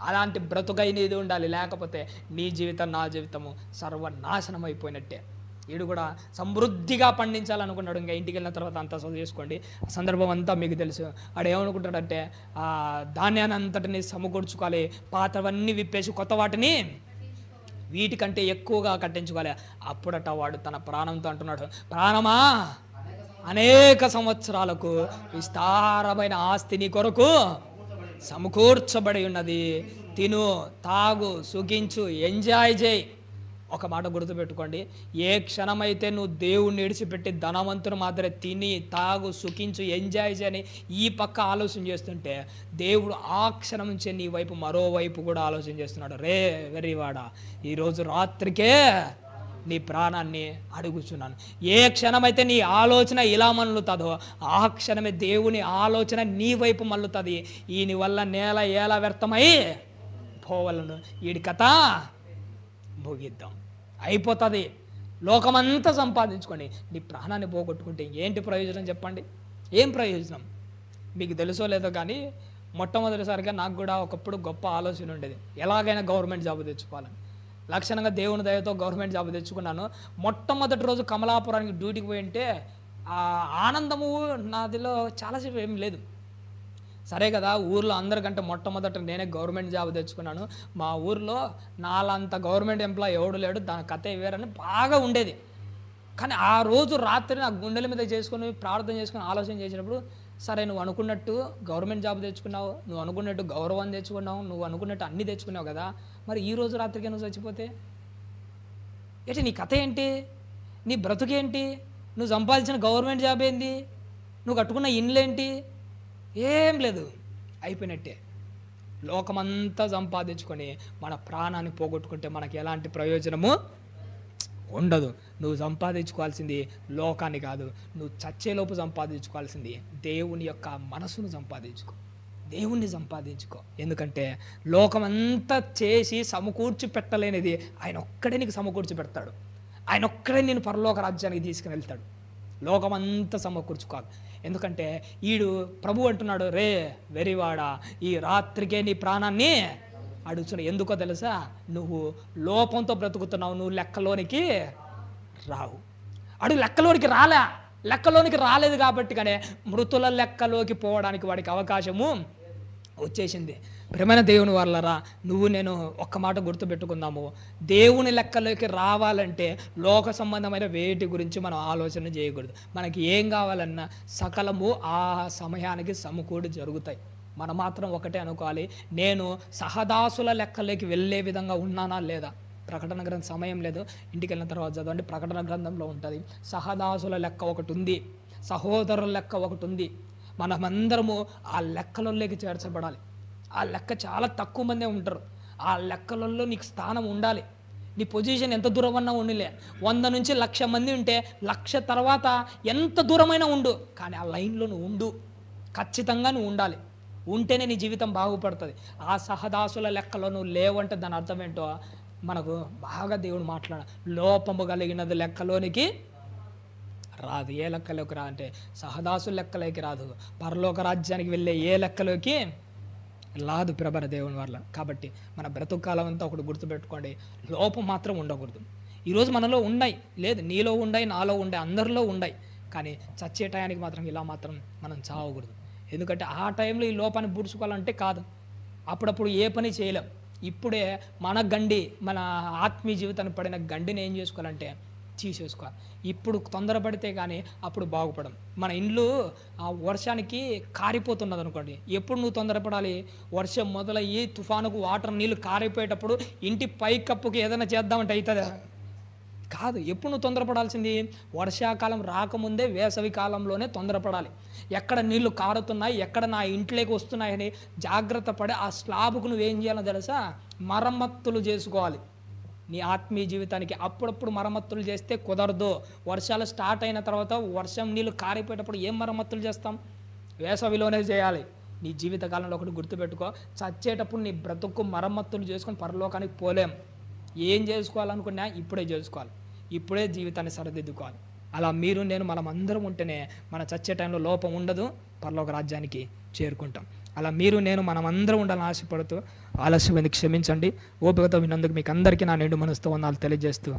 అలాంటి బ్రతుకైనది ఉండాలి, లేకపోతే నీ జీవితం, నా జీవితము సర్వనాశనం అయిపోయినట్టే. వీడు కూడా సమృద్ధిగా పండించాలనుకున్నాడు. ఇంకా ఇంటికి వెళ్ళిన తర్వాత అంతా చదువు చేసుకోండి, ఆ సందర్భం అంతా మీకు తెలుసు. వాడు ఏమనుకుంటాడంటే ఆ ధాన్యాన్ని అంతటిని సమకూర్చుకోవాలి, పాతవన్నీ విప్పేసి కొత్త వాటిని వీటికంటే ఎక్కువగా కట్టించుకోవాలి. అప్పుడట వాడు తన ప్రాణంతో అంటున్నాడు, ప్రాణమా, అనేక సంవత్సరాలకు విస్తారమైన ఆస్తిని కొరకు సమకూర్చబడి ఉన్నది, తిను, తాగు, సుఖించు, ఎంజాయ్ చేయి. ఒక మాట గుర్తుపెట్టుకోండి, ఏ క్షణమైతే నువ్వు దేవుణ్ణి విడిచిపెట్టి ధనవంతుని మాత్రమే తిని, తాగు, సుఖించు, ఎంజాయ్ చేయని ఈ పక్క ఆలోచన చేస్తుంటే, దేవుడు ఆ క్షణం నుంచే నీ వైపు మరోవైపు కూడా ఆలోచన చేస్తున్నాడు. రే వెర్రివాడా, ఈరోజు రాత్రికే నీ ప్రాణాన్ని అడుగుచున్నాను. ఏ క్షణమైతే నీ ఆలోచన ఇలా మల్లుతుందో ఆ క్షణమే దేవుని ఆలోచన నీ వైపు మల్లుతుంది. ఈయన వల్ల నేల ఎలా వ్యర్థమై పోవలను, వీడి కథ ముగిద్దాం, అయిపోతుంది. లోకమంతా సంపాదించుకొని నీ ప్రాణాన్ని పోగొట్టుకుంటే ఏంటి ప్రయోజనం చెప్పండి? ఏం ప్రయోజనం? మీకు తెలుసో లేదో కానీ మొట్టమొదటిసారిగా నాకు కూడా ఒకప్పుడు గొప్ప ఆలోచన ఉండేది, ఎలాగైనా గవర్నమెంట్ జాబ్ తెచ్చుకోవాలని. లక్షణంగా దేవుని దయతో గవర్నమెంట్ జాబ్ తెచ్చుకున్నాను. మొట్టమొదటి రోజు కమలాపురానికి డ్యూటీకి పోయింటే ఆ ఆనందము నాదిలో చాలాసేపు ఏం లేదు. సరే కదా, ఊర్లో అందరికంటే మొట్టమొదట నేనే గవర్నమెంట్ జాబ్ తెచ్చుకున్నాను. మా ఊర్లో నాలంత గవర్నమెంట్ ఎంప్లాయ్ ఎవడు లేడు, దాని కథ వేరని బాగా ఉండేది. కానీ ఆ రోజు రాత్రి నా గుండెల మీద చేసుకొని ప్రార్థన చేసుకొని ఆలోచన చేసినప్పుడు, సరే నువ్వు అనుకున్నట్టు గవర్నమెంట్ జాబ్ తెచ్చుకున్నావు, నువ్వు అనుకున్నట్టు గౌరవం తెచ్చుకున్నావు, నువ్వు అనుకున్నట్టు అన్నీ తెచ్చుకున్నావు కదా, మరి ఈ రోజు రాత్రికి నువ్వు చచ్చిపోతే ఏంటి? నీ కథ ఏంటి? నీ బ్రతుకేంటి? నువ్వు సంపాదించిన గవర్నమెంట్ జాబ్ ఏంటి? నువ్వు కట్టుకున్న ఇండ్లేంటి? ఏం లేదు, అయిపోయినట్టే. లోకమంతా సంపాదించుకొని మన ప్రాణాన్ని పోగొట్టుకుంటే మనకి ఎలాంటి ప్రయోజనము ఉండదు. నువ్వు సంపాదించుకోవాల్సింది లోకాన్ని కాదు, నువ్వు చచ్చేలోపు సంపాదించుకోవాల్సింది దేవుని యొక్క మనసును సంపాదించుకో, దేవుణ్ణి సంపాదించుకో. ఎందుకంటే లోకమంతా చేసి సమకూర్చి పెట్టలేనిది ఆయన ఒక్కడే నీకు సమకూర్చి పెడతాడు. ఆయన ఒక్కడే నేను పరలోక రాజ్యానికి తీసుకుని వెళ్తాడు. లోకమంతా సమకూర్చుకోవాలి. ఎందుకంటే ఈడు ప్రభు అంటున్నాడు, రే వెరివాడా, ఈ రాత్రికే నీ ప్రాణాన్ని అడుగుతున్నాడు. ఎందుకో తెలుసా? నువ్వు లోపంతో బ్రతుకుతున్నావు, నువ్వు లెక్కలోనికి రావు. లెక్కలోనికి రాలేదు కాబట్టి కానీ మృతుల లెక్కలోకి పోవడానికి వాడికి అవకాశము వచ్చేసింది. ప్రేమైన దేవుని వాళ్ళరా, నువ్వు నేను ఒక్క మాట గుర్తుపెట్టుకుందాము. దేవుని లెక్కలోకి రావాలంటే లోక సంబంధమైన వేటి గురించి మనం ఆలోచన చేయకూడదు. మనకి ఏం కావాలన్నా సకలము ఆ సమయానికి సమకూడి జరుగుతాయి. మనం మాత్రం ఒకటే అనుకోవాలి, నేను సహదాసుల లెక్కలోకి వెళ్ళే విధంగా ఉన్నానా లేదా. ప్రకటన గ్రంథం సమయం లేదు, ఇంటికి వెళ్ళిన తర్వాత చదవండి. ప్రకటన గ్రంథంలో ఉంటుంది. సహదాసుల లెక్క ఒకటి ఉంది, సహోదరుల లెక్క ఒకటి ఉంది. మనమందరము ఆ లెక్కలలోకి చేర్చబడాలి. ఆ లెక్క చాలా తక్కువ మందే ఉంటారు. ఆ లెక్కలలో నీకు స్థానం ఉండాలి. నీ పొజిషన్ ఎంత దూరమన్నా ఉండిలే. 100 నుంచి 1,00,000 మంది ఉంటే 1,00,000 తర్వాత ఎంత దూరమైనా ఉండు, కానీ ఆ లైన్లో నువ్వు ఉండు. ఖచ్చితంగా నువ్వు ఉండాలి. ఉంటేనే నీ జీవితం బాగుపడుతుంది. ఆ సహదాసుల లెక్కలో నువ్వు లేవంటే దాని అర్థం ఏంటో మనకు బాగా దేవుడు లోపము కలిగినది లెక్కలోనికి రాదు. ఏ లెక్కలోకి రా అంటే సహదాసు లెక్కలోకి రాదు. పరలోక రాజ్యానికి వెళ్ళే ఏ లెక్కలోకి రాదు ప్రభర దేవుని వల్ల. కాబట్టి మన బ్రతుకాలం అంతా ఒకటి గుర్తుపెట్టుకోండి, లోపం మాత్రం ఉండకూడదు. ఈరోజు మనలో ఉన్నాయి, లేదు నీలో ఉన్నాయి, నాలో ఉన్నాయి, అందరిలో ఉన్నాయి. కానీ చచ్చే టయానికి మాత్రం ఇలా మాత్రం మనం చావకూడదు. ఎందుకంటే ఆ టైంలో ఈ లోపాన్ని పూడ్చుకోవాలంటే కాదు, అప్పుడప్పుడు ఏ పని చేయలేం. ఇప్పుడే మన గండి, మన ఆత్మీయ జీవితానికి పడిన గండిని ఏం చేసుకోవాలంటే తీసేసుకోవాలి. ఇప్పుడు తొందరపడితే కానీ అప్పుడు బాగుపడం. మన ఇండ్లు ఆ వర్షానికి కారిపోతున్నది అనుకోండి, ఎప్పుడు నువ్వు తొందరపడాలి? వర్షం మొదలయ్యి తుఫానుకు వాటర్ నీళ్ళు కారిపోయేటప్పుడు ఇంటి పై కప్పుకి ఏదైనా చేద్దామంటే అవుతుందా? కాదు. ఎప్పుడు నువ్వు తొందరపడాల్సింది? వర్షాకాలం రాకముందే వేసవి కాలంలోనే తొందరపడాలి. ఎక్కడ నీళ్లు కారుతున్నాయి, ఎక్కడ నా ఇంట్లోకి వస్తున్నాయని జాగ్రత్త పడి ఆ స్లాబ్కు నువ్వేం చేయాలో తెలుసా? మరమ్మతులు చేసుకోవాలి నీ ఆత్మీయ జీవితానికి. అప్పుడప్పుడు మరమ్మతులు చేస్తే కుదరదు. వర్షాలు స్టార్ట్ అయిన తర్వాత వర్షం నీళ్ళు కారిపోయేటప్పుడు ఏం మరమ్మతులు చేస్తాం? వేసవిలోనే చేయాలి. నీ జీవితకాలంలో ఒకటి గుర్తుపెట్టుకో, చచ్చేటప్పుడు నీ బ్రతుకు మరమ్మతులు చేసుకొని పరలోకానికి పోలేం. ఏం చేసుకోవాలనుకున్నా ఇప్పుడే చేసుకోవాలి, ఇప్పుడే జీవితాన్ని సరిదిద్దుకోవాలి. అలా మీరు నేను మనమందరం ఉంటేనే మన చచ్చే టైంలో లోపం ఉండదు, పరలోక రాజ్యానికి చేరుకుంటాం. అలా మీరు నేను మనమందరం ఉండాలని ఆశపడుతూ ఆలస్యమైంది క్షమించండి. ఓపికతో విన్నందుకు మీకు అందరికీ నా నిండు మనసుతో వందనాలు తెలియజేస్తూ